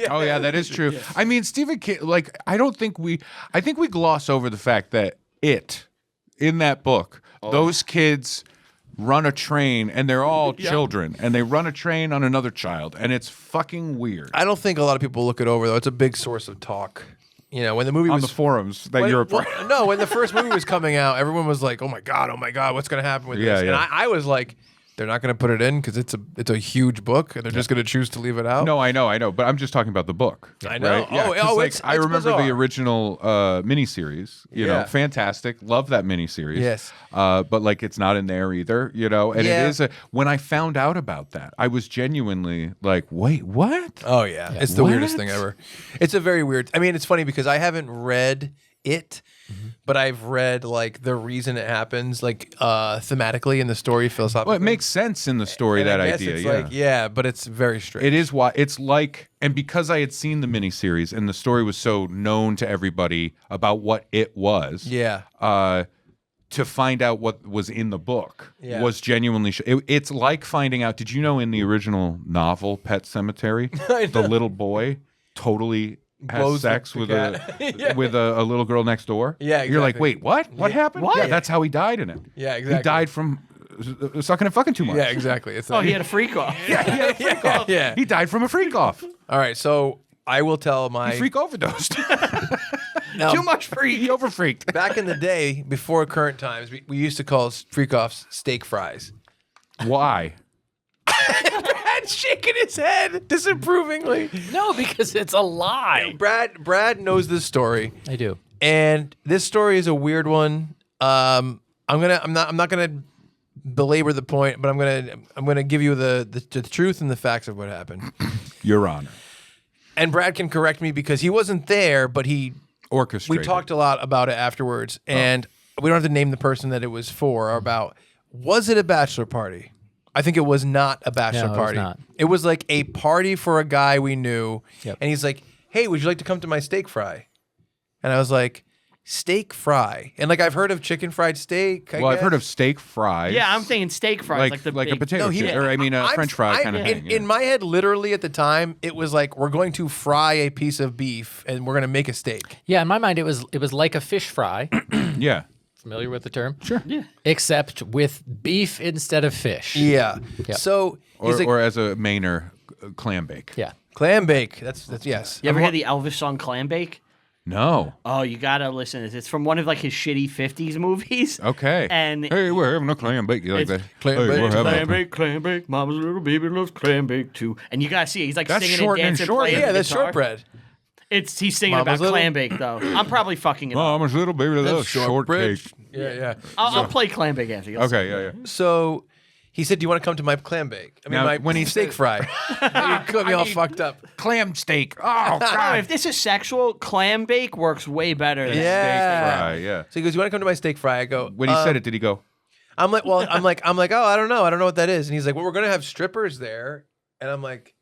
Oh yeah, that is true. I mean, Stephen King. Like, I think we gloss over the fact that in that book, those kids run a train, and they're all children, and they run a train on another child, and it's fucking weird. I don't think a lot of people look it over though. It's a big source of talk. When the movie On was the forums that when, you're a part. no, when the first movie was coming out, everyone was like, "Oh my god, what's gonna happen with Yeah, this?" yeah. And I was like, "They're not gonna put it in because it's a huge book, and they're just gonna choose to leave it out." No, I know, but I'm just talking about the book. I know. Right? Yeah, Oh, 'cause, it's I remember bizarre. the original miniseries. Yeah. Fantastic. Love that miniseries. Yes. But like, it's not in there either. And Yeah. it is when I found out about that, I was genuinely like, wait, what? Oh yeah, it's the weirdest What? thing ever. It's a very weird. I mean, it's funny because I haven't read it, but I've read like the reason it happens, like thematically in the story, philosophically. Well, it makes sense in the story, And that I guess idea. it's Yeah. like, yeah, but it's very strange. It is why it's like, and because I had seen the miniseries and the story was so known to everybody about what it was, Yeah. to find out what was in the book Yeah. was genuinely. It's like finding out. Did you know in the original novel, Pet Cemetery, the little boy totally has Blows sex the with cat. with a little girl next door? Yeah, You're like, exactly. wait, what? What happened? What? Yeah, that's how he died in it. Yeah, exactly. He died from sucking and fucking too much. Yeah, exactly. It's Oh, like, he had a freak off. yeah. He died from a freak off. All right, so I will tell my He freak overdosed. now, Too much freak. He overfreaked. back in the day, before current times, we used to call freak offs steak fries. Why? Brad's shaking his head disapprovingly. No, because it's a lie. Brad knows this story, I do. and this story is a weird one. I'm not gonna belabor the point, but I'm gonna give you the truth and the facts of what happened. Your Honor. And Brad can correct me because he wasn't there, but we Orchestrated. talked a lot about it afterwards, and we don't have to name the person that it was for or about. Was it a bachelor party? I think it was not a bachelor No, it was party. not. It was like a party for a guy we knew, Yep. and he's like, "Hey, would you like to come to my steak fry?" And I was like, "Steak fry?" And like I've heard of chicken fried steak. Well, I've heard of steak fries. Yeah, I'm thinking steak fries, like the like a big- potato No, he chip, didn't. or I mean a I'm- French fry I- kind of in, thing. In my head, literally at the time, it was like we're going to fry a piece of beef and we're going to make a steak. Yeah, in my mind, it was like a fish fry. yeah. Familiar with the term? Sure. Yeah. Except with beef instead of fish. Yeah. Yep. So he's like, Or as a Mainer, clam bake. Yeah. clam bake. That's yes. You ever hear the Elvis song Clam Bake? No. Oh, you gotta listen to this. It's from one of like his shitty 50s movies. Okay. And hey, we're having a clam bake. You like It's that? clam Hey, bake, we're having a clam bake. Mama's little baby loves clam bake too. And you gotta see it. He's like That's singing short and and dancing, short. playing Yeah, the that's guitar. shortbread. He's singing Mama's about little- clam bake though. I'm probably fucking it up. Mama's little baby loves shortcake. Yeah, yeah. I'll play clam bake after. You'll Okay, yeah. So he said, "Do you want to come to my clam bake? I mean, Now, my when he steak said- fry." You got me all fucked up. Clam steak. Oh, Oh, God. if this is sexual, clam bake works way better than Yeah. steak fry. Right, yeah. So he goes, "You want to come to my steak fry?" I go, When he said it, did he go? I'm like, "Well, I'm like, oh, I don't know what that is." And he's like, "Well, we're gonna have strippers there," and I'm like,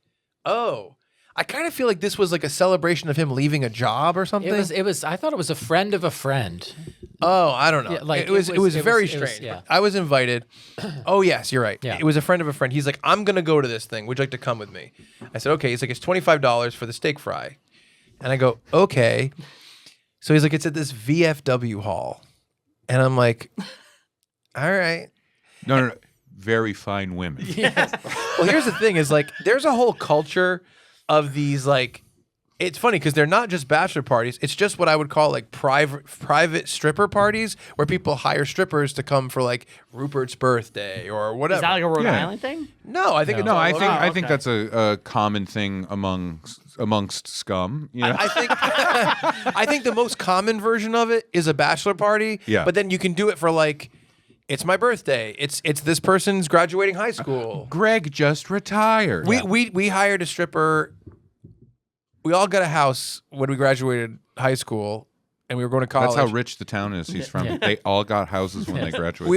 "Oh." I kind of feel like this was like a celebration of him leaving a job or something. It was. I thought it was a friend of a friend. Oh, I don't know. Yeah, like, it was very it was- strange. yeah. I was invited. Oh yes, you're right. Yeah. It was a friend of a friend. He's like, "I'm gonna go to this thing. Would you like to come with me?" I said, "Okay." He's like, "It's $25 for the steak fry," and I go, "Okay." So he's like, "It's at this VFW hall," and I'm like, "All right." No. Very fine women. Well, here's the thing: is like, there's a whole culture of these like. It's funny because they're not just bachelor parties. It's just what I would call like private stripper parties where people hire strippers to come for like Rupert's birthday or whatever. Is that like a Rhode Yeah. Island thing? No, I think it's No, all I over. think Oh, I think okay. that's a common thing amongst scum. You know? I think I think the most common version of it is a bachelor party. Yeah. But then you can do it for like, it's my birthday. It's this person's graduating high school. Greg just retired. We hired a stripper. We all got a house when we graduated high school, and we were going to college. That's how rich the town is. He's from. They all got houses when they graduated.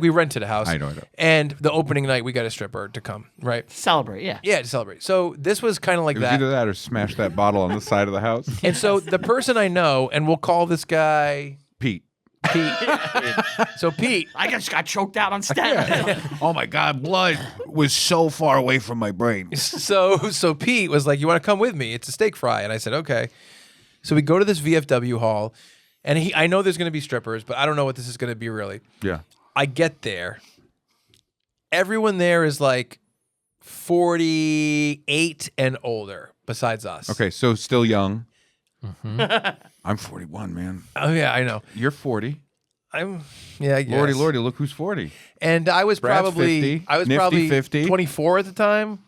we rented a house. I know. And the opening night, we got a stripper to come. Right. Celebrate, yeah. Yeah, to celebrate. So this was kind of like It was that. either that or smash that bottle on the side of the house. And so the person I know, and we'll call this guy Pete. Pete. So Pete. I just got choked out on Staten. Oh my God, blood was so far away from my brain. So Pete was like, "You want to come with me? It's a steak fry." And I said, "Okay." So we go to this VFW hall, and I know there's going to be strippers, but I don't know what this is going to be really. Yeah. I get there. Everyone there is like 48 and older, besides us. Okay, so still young. I'm 41, man. Oh yeah, I know. You're 40. I guess. Lordy, look who's 40. And I was Brad's probably 50, I was nifty probably 50. 24 at the time.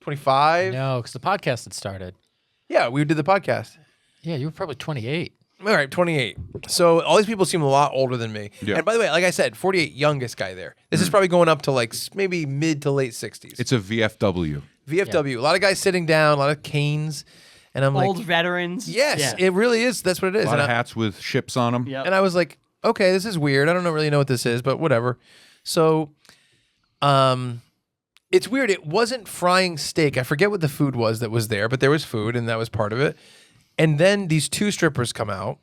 25. No, because the podcast had started. Yeah, we did the podcast. Yeah, you were probably 28. All right, 28. So all these people seem a lot older than me. Yeah. And by the way, like I said, 48, youngest guy there. This is probably going up to like maybe mid to late 60s. It's a VFW. VFW. A lot of guys sitting down, a lot of canes. And I'm Old like, veterans. yes, Yeah. it really is. That's what it is. A lot And of hats with ships on them. Yep. And I was like, okay, this is weird. I don't really know what this is, but whatever. So, it's weird. It wasn't frying steak. I forget what the food was that was there, but there was food, and that was part of it. And then these two strippers come out,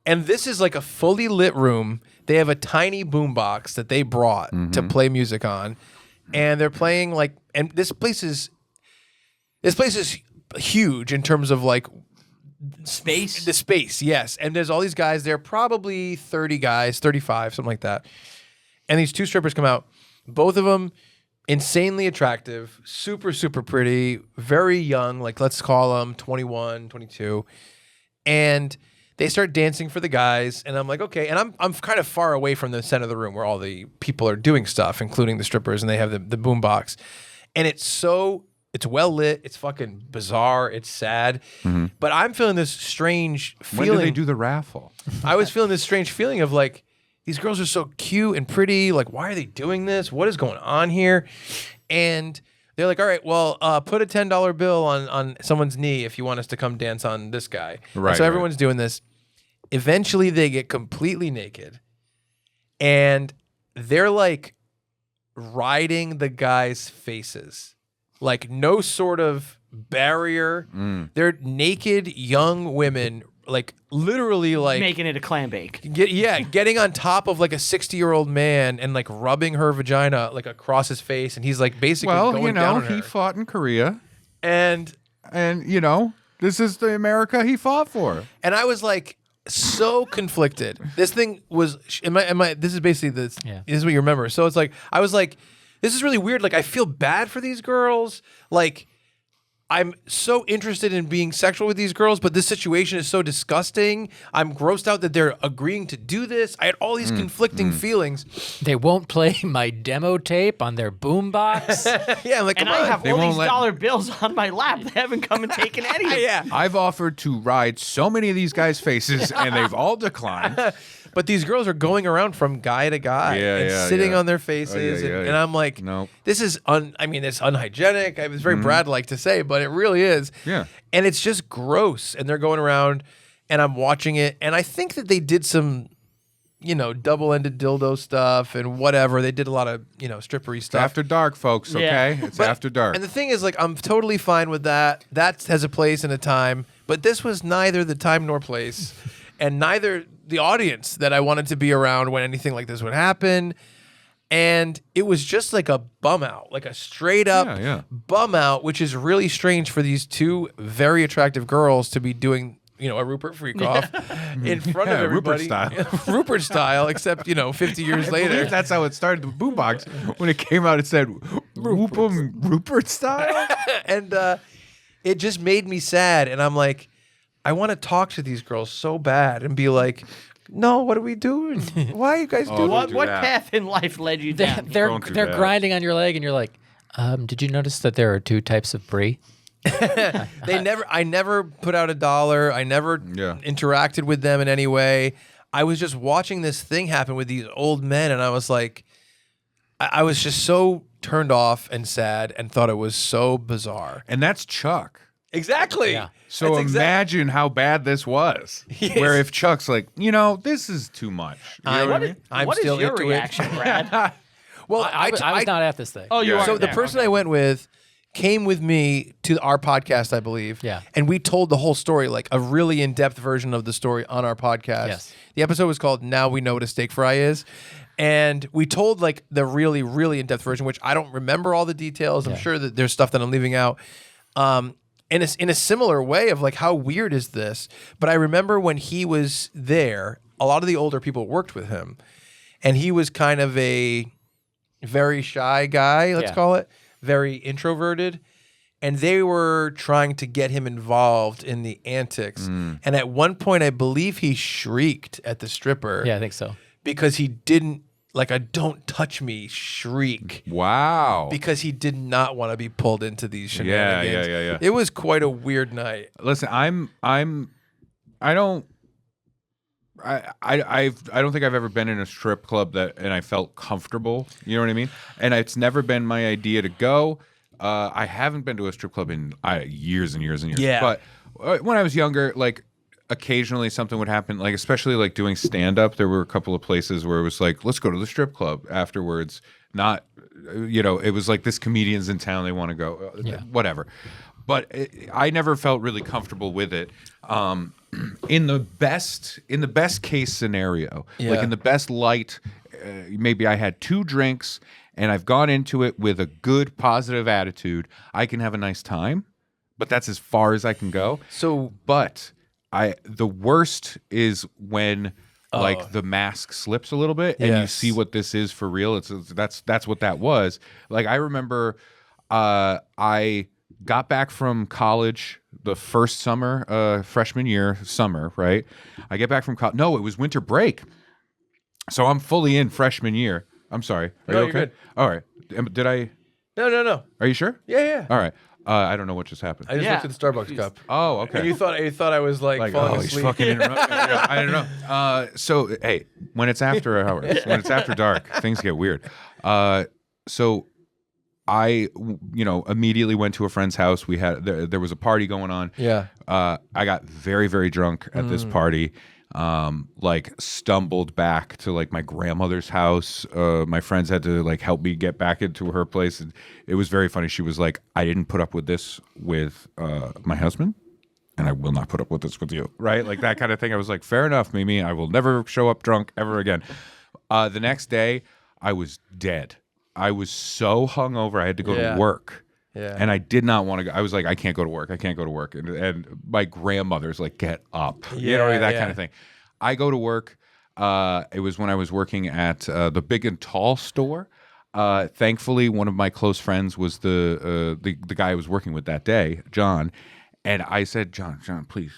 and this is like a fully lit room. They have a tiny boombox that they brought to play music on, and they're playing like. And this place is huge in terms of like Space. the space. Yes, and there's all these guys there, probably 30 guys, 35, something like that. And these two strippers come out, both of them insanely attractive, super, super pretty, very young, like let's call them 21, 22. And they start dancing for the guys. And I'm like, okay. And I'm kind of far away from the center of the room where all the people are doing stuff, including the strippers, and they have the boom box. And it's well lit. It's fucking bizarre. It's sad. But I'm feeling this strange feeling. When do they do the raffle? I was feeling this strange feeling of like, these girls are so cute and pretty. Like, why are they doing this? What is going on here? And they're like, all right, well, put a $10 bill on someone's knee if you want us to come dance on this guy. Right, So right. everyone's doing this. Eventually, they get completely naked. And they're like riding the guys' faces. Like, no sort of barrier. They're naked young women, like literally like Making it a clam bake. getting on top of like a 60-year-old man and like rubbing her vagina like across his face, and he's like basically Well, going you down know, on he her. fought in Korea, and you know, this is the America he fought for. I was like so conflicted. This thing was this is basically this. Yeah. This is what you remember. So it's like I was like, this is really weird. Like I feel bad for these girls. Like I'm so interested in being sexual with these girls, but this situation is so disgusting. I'm grossed out that they're agreeing to do this. I had all these conflicting feelings. They won't play my demo tape on their boombox. Yeah, I'm like, And come I on. have They all won't these let- dollar bills on my lap. They haven't come and taken any. Yeah. I've offered to ride so many of these guys' faces, and they've all declined. But these girls are going around from guy to guy and sitting on their faces. And I'm like, Nope. this is, it's unhygienic. It's very Brad-like to say, but it really is. Yeah. And it's just gross. And they're going around and I'm watching it. And I think that they did some, double-ended dildo stuff and whatever. They did a lot of, strippery stuff. After dark, folks, okay? Yeah. It's after dark. And the thing is, like, I'm totally fine with that. That has a place and a time. But this was neither the time nor place. And neither the audience that I wanted to be around when anything like this would happen. And it was just like a bum out, like a straight up bum out, which is really strange for these two very attractive girls to be doing, a Rupert freak off in front of Rupert everybody. style. Rupert style, except, 50 years I later. believe that's how it started with Boombox. When it came out, it said Whoop'em Rupert style. And it just made me sad. And I'm like, I want to talk to these girls so bad and be like, no, what are we doing? Why are you guys doing What do what that. path in life led you they're down? Don't do they're that. grinding on your leg, and you're like, did you notice that there are two types of brie? I never put out $1. I never interacted with them in any way. I was just watching this thing happen with these old men, and I was like, I was just so turned off and sad and thought it was so bizarre. And that's Chuck. Exactly. Yeah. So imagine how bad this was. Yes. Where if Chuck's like, this is too much. You know what I mean? I'm What is still your into reaction, Brad? Well, I was not at this thing. Oh, you are. So the person I went with came with me to our podcast, I believe. Yeah. And we told the whole story, like a really in-depth version of the story on our podcast. Yes. The episode was called Now We Know What a Steak Fry Is. And we told like the really, really in-depth version, which I don't remember all the details. I'm sure that there's stuff that I'm leaving out. And it's in a similar way of like, how weird is this? But I remember when he was there, a lot of the older people worked with him. And he was kind of a very shy guy, let's call it, very introverted. And they were trying to get him involved in the antics. And at one point, I believe he shrieked at the stripper. Yeah, I think so. Because he didn't, like a "don't touch me" shriek. Wow. Because he did not want to be pulled into these shenanigans. Yeah. It was quite a weird night. Listen, I don't think I've ever been in a strip club and I felt comfortable. You know what I mean? And it's never been my idea to go. I haven't been to a strip club in years and years and years. Yeah. But when I was younger, like occasionally something would happen, like especially like doing stand-up. There were a couple of places where it was like, let's go to the strip club afterwards. Not, it was like this comedian's in town, they want to go, whatever. But I never felt really comfortable with it. In the best case scenario, like in the best light, maybe I had 2 drinks and I've gone into it with a good positive attitude. I can have a nice time, but that's as far as I can go. So, but the worst is when like the mask slips a little bit and you see what this is for real. That's what that was. Like I remember, I got back from college the first summer, freshman year summer, right? I get back from college. No, it was winter break. So I'm fully in freshman year. I'm sorry. Are you okay? You're good. All right. Did I? No. Are you sure? Yeah. All right. I don't know what just happened. I just looked at the Starbucks cup. Oh, okay. And you thought I was like falling he's asleep. fucking interrupting. I don't know. So, hey, when it's after hours, when it's after dark, things get weird. So I, immediately went to a friend's house. We had there was a party going on. Yeah. I got very, very drunk at this party. Like stumbled back to like my grandmother's house. My friends had to like help me get back into her place. And it was very funny. She was like, I didn't put up with this with my husband, and I will not put up with this with you. Right? Like that kind of thing. I was like, fair enough, Mimi. I will never show up drunk ever again. The next day, I was dead. I was so hungover. I had to go to work. Yeah. And I did not want to go. I was like, I can't go to work. I can't go to work. And my grandmother's like, get up. That kind of thing. I go to work. It was when I was working at the Big and Tall store. Thankfully, one of my close friends was the guy I was working with that day, John. And I said, John, please.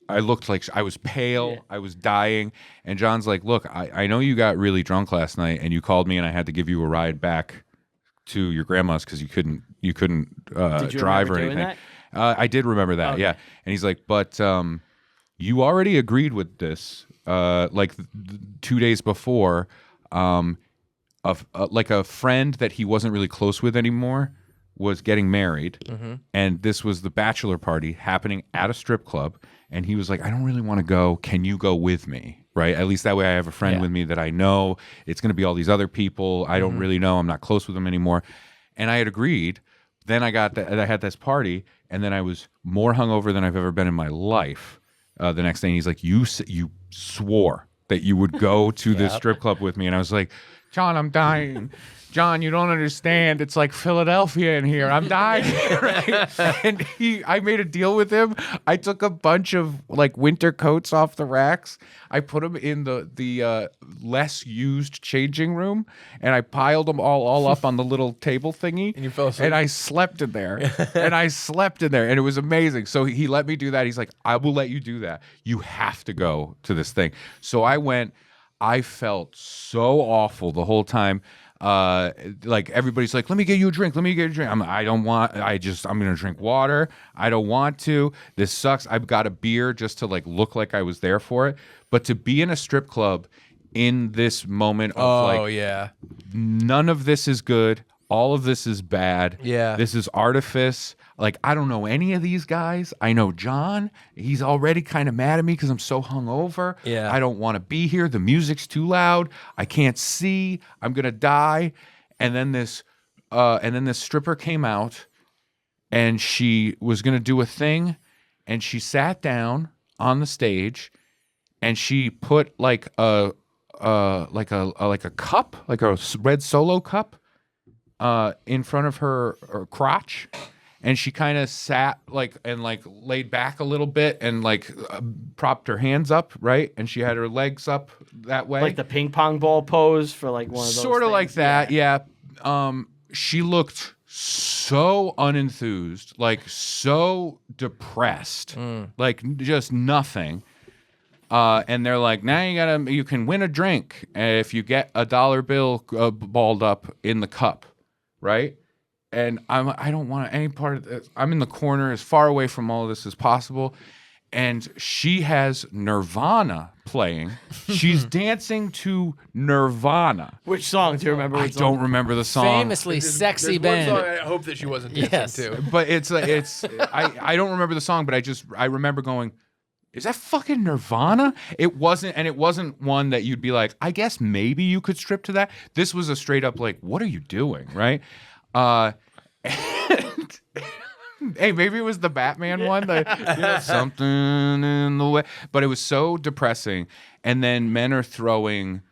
I looked like I was pale. Yeah. I was dying. And John's like, look, I know you got really drunk last night and you called me and I had to give you a ride back to your grandma's because you couldn't drive or anything. I did remember that. Okay. Yeah. And he's like, but you already agreed with this 2 days before like a friend that he wasn't really close with anymore was getting married. Mm-hmm. And this was the bachelor party happening at a strip club. And he was like, I don't really want to go. Can you go with me? Right? At least that way I have a friend with me that I know. It's going to be all these other people. I don't really know. I'm not close with them anymore. And I had agreed. Then I had this party, and then I was more hungover than I've ever been in my life. The next day, and he's like, you swore that you would go to this strip club with me. And I was like, John, I'm dying. John, you don't understand. It's like Philadelphia in here. I'm dying. Right? And I made a deal with him. I took a bunch of like winter coats off the racks. I put them in the less used changing room, and I piled them all up on the little table thingy. And you fell asleep. And I slept in there. And it was amazing. So he let me do that. He's like, I will let you do that. You have to go to this thing. So I went. I felt so awful the whole time. Like everybody's like, let me get you a drink. I'm going to drink water. I don't want to. This sucks. I've got a beer just to like look like I was there for it. But to be in a strip club in this moment of none of this is good. All of this is bad. Yeah. This is artifice. Like, I don't know any of these guys. I know John. He's already kind of mad at me because I'm so hungover. Yeah. I don't want to be here. The music's too loud. I can't see. I'm gonna die. And then this stripper came out, and she was gonna do a thing, and she sat down on the stage, and she put like a cup, like a red Solo cup, in front of her crotch. And she kind of sat and laid back a little bit and propped her hands up, right? And she had her legs up that way. Like the ping pong ball pose for like one of those sort of things. like that, yeah. She looked so unenthused, like so depressed, like just nothing. And they're like, now you can win a drink if you get a dollar bill balled up in the cup, right? And I don't want any part of this. I'm in the corner as far away from all of this as possible. and she has Nirvana playing. She's dancing to Nirvana. Which song do you remember? I don't remember the song. Famously sexy There's one band. song I hope that she wasn't dancing Yes. to. But I don't remember the song, but I remember going, is that fucking Nirvana? It wasn't one that you'd be like, I guess maybe you could strip to that. This was a straight up like, what are you doing, right? Hey, maybe it was the Batman one, something in the way. But it was so depressing. And then men are throwing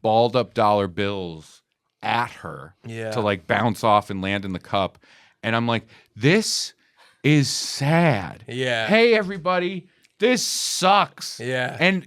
balled up dollar bills at her to like bounce off and land in the cup. And I'm like, this is sad. Yeah. Hey, everybody, this sucks. Yeah. And,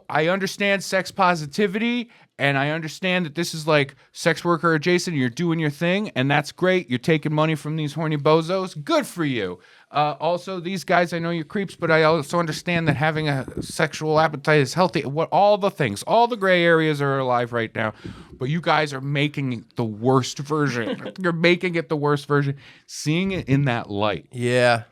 I understand sex positivity. And I understand that this is like sex worker adjacent. You're doing your thing, and that's great. You're taking money from these horny bozos. Good for you. Also, these guys, I know you're creeps, but I also understand that having a sexual appetite is healthy. All the things, all the gray areas are alive right now. But you guys are making the worst version. You're making it the worst version. Seeing it in that light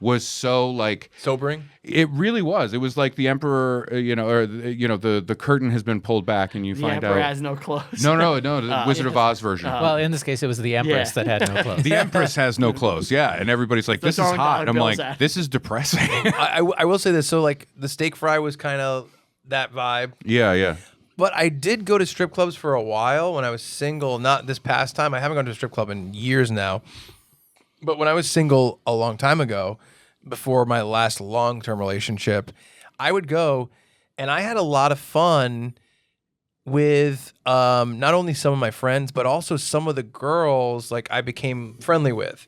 was so like sobering. It really was. It was like the emperor, the curtain has been pulled back, and you find emperor out has no clothes. No, the Wizard of Oz version. Well, in this case, it was the Empress that had no clothes. The Empress has no clothes, yeah, and everybody's like, "This is hot." I'm like, "This is depressing." I will say this. So like the steak fry was kind of that vibe. Yeah. But I did go to strip clubs for a while when I was single. Not this past time. I haven't gone to a strip club in years now. But when I was single a long time ago, before my last long-term relationship, I would go, and I had a lot of fun with not only some of my friends, but also some of the girls like I became friendly with.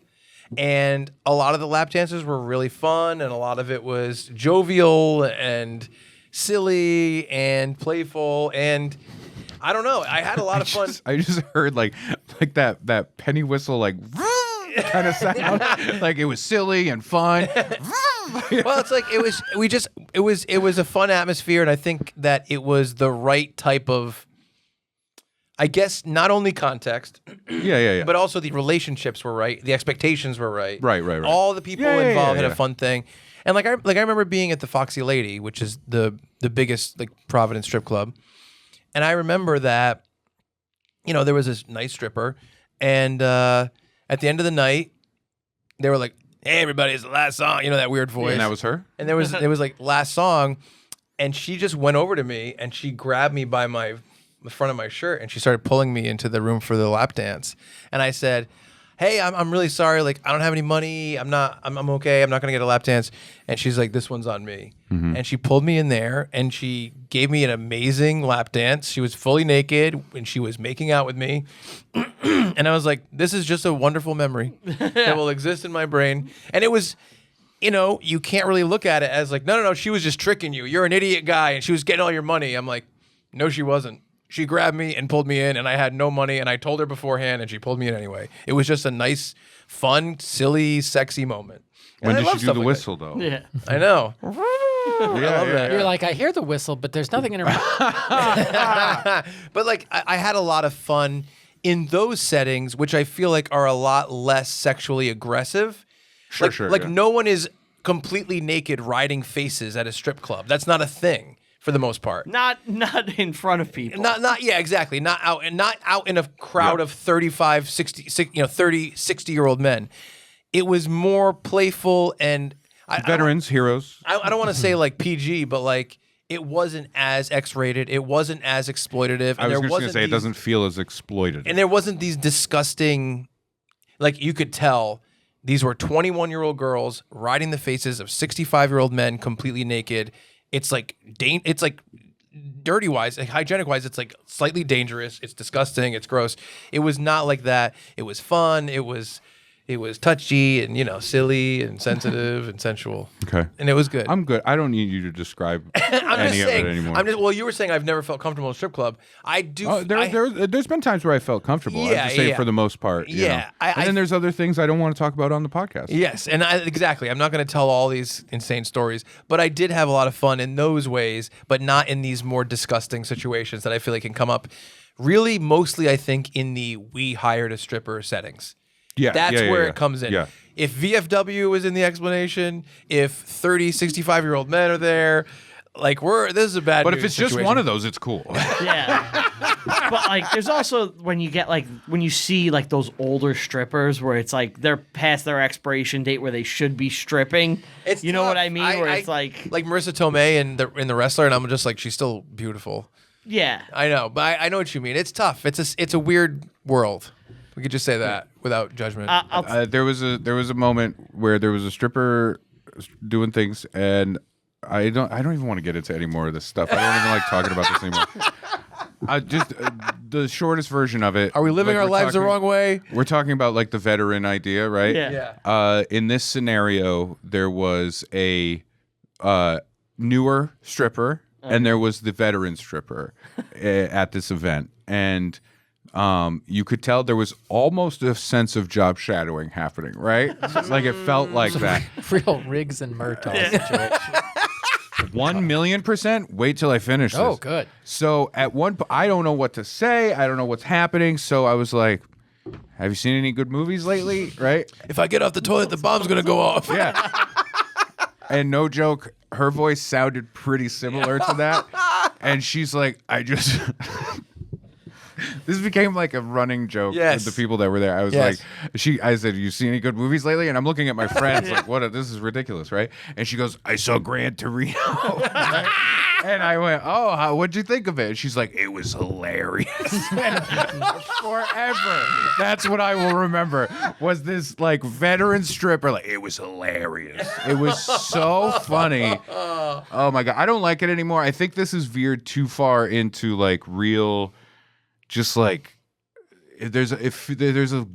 And a lot of the lap dances were really fun, and a lot of it was jovial and silly and playful, and I don't know. I had a lot of fun. I just heard like that penny whistle like kind of sound. Like it was silly and fun. Well, it's like it was a fun atmosphere, and I think that it was the right type of, I guess, not only context, yeah, but also the relationships were right, the expectations were right, right. All the people involved had a fun thing, and I remember being at the Foxy Lady, which is the biggest like Providence strip club, and I remember that, there was this nice stripper, and at the end of the night, they were like, "Hey, everybody, it's the last song." That weird voice. And that was her? And there was like last song, and she just went over to me and she grabbed me by the front of my shirt and she started pulling me into the room for the lap dance. And I said, "Hey, I'm really sorry. Like, I don't have any money. I'm okay. I'm not gonna get a lap dance." And she's like, "This one's on me." Mm-hmm. And she pulled me in there and she gave me an amazing lap dance. She was fully naked and she was making out with me. And I was like, this is just a wonderful memory that will exist in my brain. And it was, you can't really look at it as like, no, she was just tricking you. You're an idiot guy and she was getting all your money. I'm like, no, she wasn't. She grabbed me and pulled me in, and I had no money, and I told her beforehand, and she pulled me in anyway. It was just a nice, fun, silly, sexy moment. And When I did love she do stuff the like whistle, though? Yeah. that. I know. Yeah, I love that. You're like, I hear the whistle, but there's nothing in her mouth. But like, I had a lot of fun in those settings, which I feel like are a lot less sexually aggressive. Sure. Like no one is completely naked riding faces at a strip club. That's not a thing for the most part. Not in front of people. Not yeah, exactly. Not out in a crowd of 35, 60, 30, 60-year-old men. It was more playful and Veterans, heroes. I don't want to say like PG, but like it wasn't as X-rated. It wasn't as exploitative. And I was just going to say, it these- doesn't feel as exploited. And there wasn't these disgusting, like you could tell these were 21-year-old girls riding the faces of 65-year-old men completely naked. It's like dirty wise, like hygienic wise, it's like slightly dangerous. It's disgusting. It's gross. It was not like that. It was fun. It was touchy and silly and sensitive and sensual. Okay. And it was good. I'm good. I don't need you to describe I'm any just saying. of it anymore. Well, you were saying I've never felt comfortable in a strip club. I do. Oh, there's been times where I felt comfortable. Yeah, I'm just saying yeah. for the most part. you Yeah, know. And then there's other things I don't want to talk about on the podcast. Yes, and exactly. I'm not going to tell all these insane stories, but I did have a lot of fun in those ways, but not in these more disgusting situations that I feel like can come up. Really, mostly, I think in the we hired a stripper settings. Yeah, That's yeah, where yeah. it comes in. Yeah. if VFW is in the explanation, if 30, 65-year-old men are there, like this is a bad. But if it's just one of those, it's cool. Yeah. But like there's also when you see like those older strippers where it's like they're past their expiration date where they should be stripping. It's you know tough. what I mean? Where it's like Marissa Tomei in the Wrestler, and I'm just like, she's still beautiful. yeah. I know, but I know what you mean. It's tough. It's a weird world. We could just say that without judgment. There was a moment where there was a stripper doing things, and I don't even want to get into any more of this stuff. I don't even like talking about this anymore. Just the shortest version of it. Are we living like, our lives the wrong way? We're talking about like the veteran idea, right? Yeah. In this scenario, there was a newer stripper, and there was the veteran stripper at this event, and you could tell there was almost a sense of job shadowing happening, right? Like it felt like that. Real Riggs and Murtaugh situation. 1,000,000%. Wait till I finish this. Oh, good. So at one point, I don't know what to say. I don't know what's happening. So I was like, have you seen any good movies lately? Right? If I get off the toilet, the bomb's gonna go off. Yeah. And no joke, her voice sounded pretty similar to that. And she's like, this became like a running joke with the people that were there. I was like, I said, you seen any good movies lately? And I'm looking at my friends like, this is ridiculous, right? And she goes, I saw Gran Torino. And I went, oh, what'd you think of it? And she's like, it was hilarious. Forever. That's what I will remember, was this like veteran stripper. Like, it was hilarious. It was so funny. Oh my God. I don't like it anymore. I think this is veered too far into like real, just like, there's a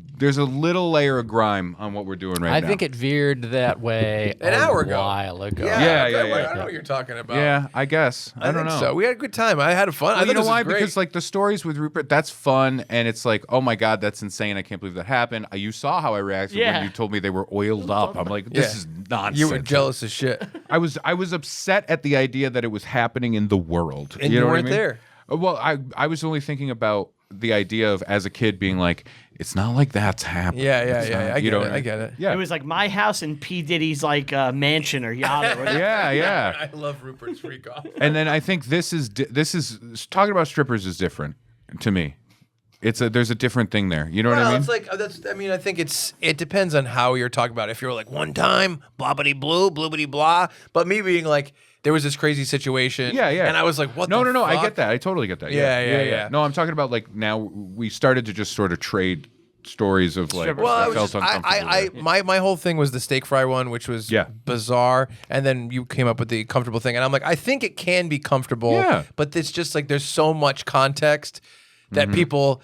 little layer of grime on what we're doing right now. I think it veered that way An hour ago. a while ago. Yeah. Yeah. I know what you're talking about. Yeah, I guess. I don't think know. So we had a good time. I had fun. I Well, thought you know this was why? great. Because like the stories with Ruppert, that's fun, and it's like, oh my God, that's insane! I can't believe that happened. You saw how I reacted when you told me they were oiled up. I'm like, this is nonsense. You were jealous as shit, I was upset at the idea that it was happening in the world, and you know what I weren't mean? there. Well, I was only thinking about the idea of as a kid being like, it's not like that's happening. Yeah. I get it. Yeah. It was like my house and P. Diddy's like mansion or yacht or whatever. Yeah. I love Ruppert's freak off. And then I think this is talking about strippers is different to me. There's a different thing there. You know what I mean? It's like I think it depends on how you're talking about it. If you're like one time, blobbity blue, bloobity blah, but me being like, there was this crazy situation. Yeah. And I was like, what? No. the I fuck? get that. I totally get that. Yeah. No, I'm talking about like now we started to just sort of trade stories of like. Well, Well, I felt uncomfortable. my whole thing was the steak fry one, which was bizarre, and then you came up with the comfortable thing, and I'm like, I think it can be comfortable, but it's just like there's so much context that people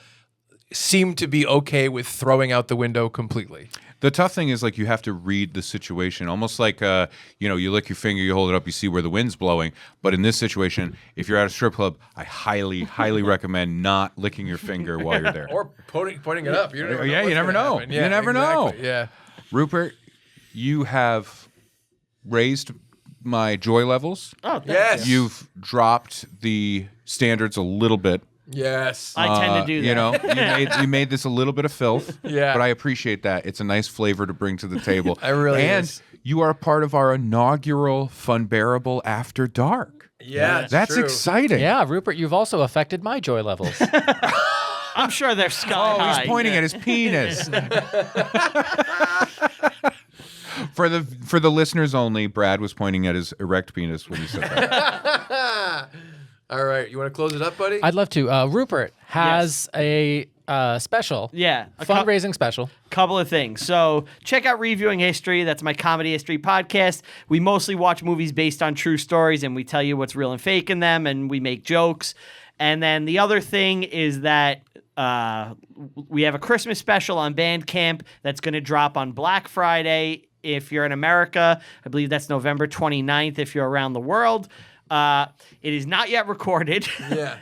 seem to be okay with throwing out the window completely. The tough thing is like you have to read the situation, almost like you lick your finger, you hold it up, you see where the wind's blowing. But in this situation, if you're at a strip club, I highly, highly recommend not licking your finger while you're there. Or pointing it up. You never know you what's never gonna know. happen. You never know. Exactly. Yeah. Rupert, you have raised my joy levels. Oh, thank Yes. you. You've dropped the standards a little bit. Yes. I tend to do that. You know, you made this a little bit of filth. Yeah. But I appreciate that. It's a nice flavor to bring to the table. It really and is. you are a part of our inaugural Funbearable After Dark. Yeah. That's true. exciting. Yeah, Rupert, you've also affected my joy levels. I'm sure they're sky Oh, high. he's pointing at his penis. For the listeners only, Brad was pointing at his erect penis when he said that. All right. You want to close it up, buddy? I'd love to. Rupert has a special. Yeah. Fundraising special. Couple of things. So check out Reviewing History. That's my comedy history podcast. We mostly watch movies based on true stories, and we tell you what's real and fake in them, and we make jokes. And then the other thing is that we have a Christmas special on Bandcamp that's going to drop on Black Friday if you're in America. I believe that's November 29th if you're around the world. It is not yet recorded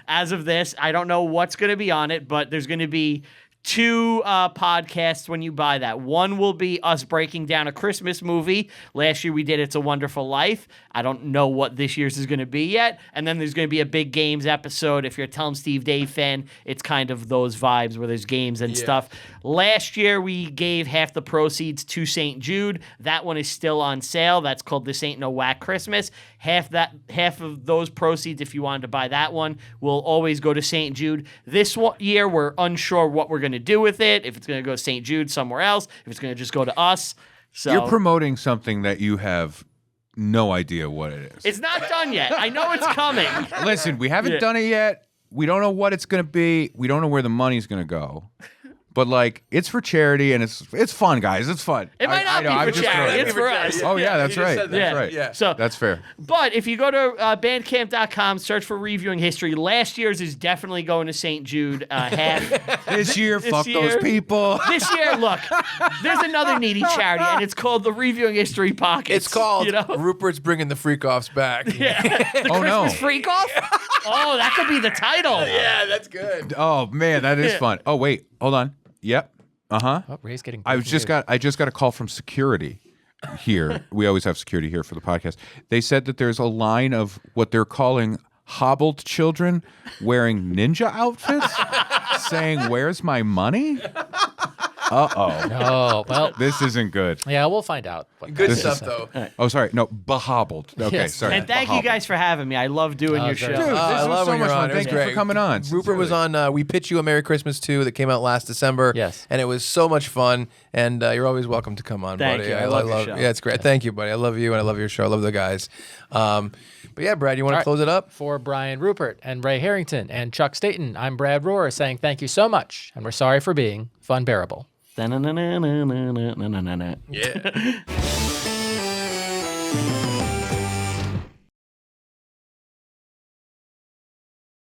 as of this. I don't know what's going to be on it, but there's going to be 2 podcasts when you buy that. One will be us breaking down a Christmas movie. Last year we did It's a Wonderful Life. I don't know what this year's is going to be yet. And then there's going to be a big games episode. If you're a Tell 'em Steve Dave fan, it's kind of those vibes where there's games and stuff. Last year we gave half the proceeds to St. Jude. That one is still on sale. That's called This Ain't No Whack Christmas. Half of those proceeds, if you wanted to buy that one, will always go to St. Jude. This year we're unsure what we're going to do with it, if it's going to go to St. Jude somewhere else, if it's going to just go to us. So You're promoting something that you have no idea what it is. it's not done yet. I know it's coming. Listen, we haven't done it yet. We don't know what it's going to be. We don't know where the money's going to go. But like, it's for charity, and it's fun, guys. It's fun. It might not be for charity. It's for us. Oh yeah, that's right. said that. That's right. Yeah. So That's fair. But if you go to bandcamp.com, search for Reviewing History, last year's is definitely going to St. Jude. Half. This year, fuck year- those people. This year, look, there's another needy charity, and it's called the Reviewing History Pockets. It's called you know? Rupert's Bringing the Freak-Offs Back. The Oh, no. Christmas Freak Off? Oh, that could be the title. Yeah, that's good. Oh man, that is fun. Oh wait, hold on. Yep. Oh, Ray's getting. I just got a call from security here. We always have security here for the podcast. They said that there's a line of what they're calling hobbled children wearing ninja outfits, saying, "Where's my money?" Uh-oh. Oh, well, This isn't good. yeah, we'll find out. What Good this stuff, is. though. Oh, sorry. No, behobbled. Okay, Yes. sorry. And thank you Behobbled. guys for having me. I love doing your very show. Dude, I this was love so when much you're fun. on. It was Thank you for great. coming on. Rupert was on We Pitch You a Merry Christmas 2 that came out last December. Yes. And it was so much fun. And you're always welcome to come on, Thank buddy. you. I love your show. Yeah, it's great. Thank you, buddy. I love you and I love your show. I love the guys. But yeah, Brad, you want to close it up? For Brian Ruppert and Ray Harrington and Chuck Staten, I'm Brad Rohr saying thank you so much, and we're sorry for being Funbearable. Da-na-na-na-na-na-na-na-na. Yeah.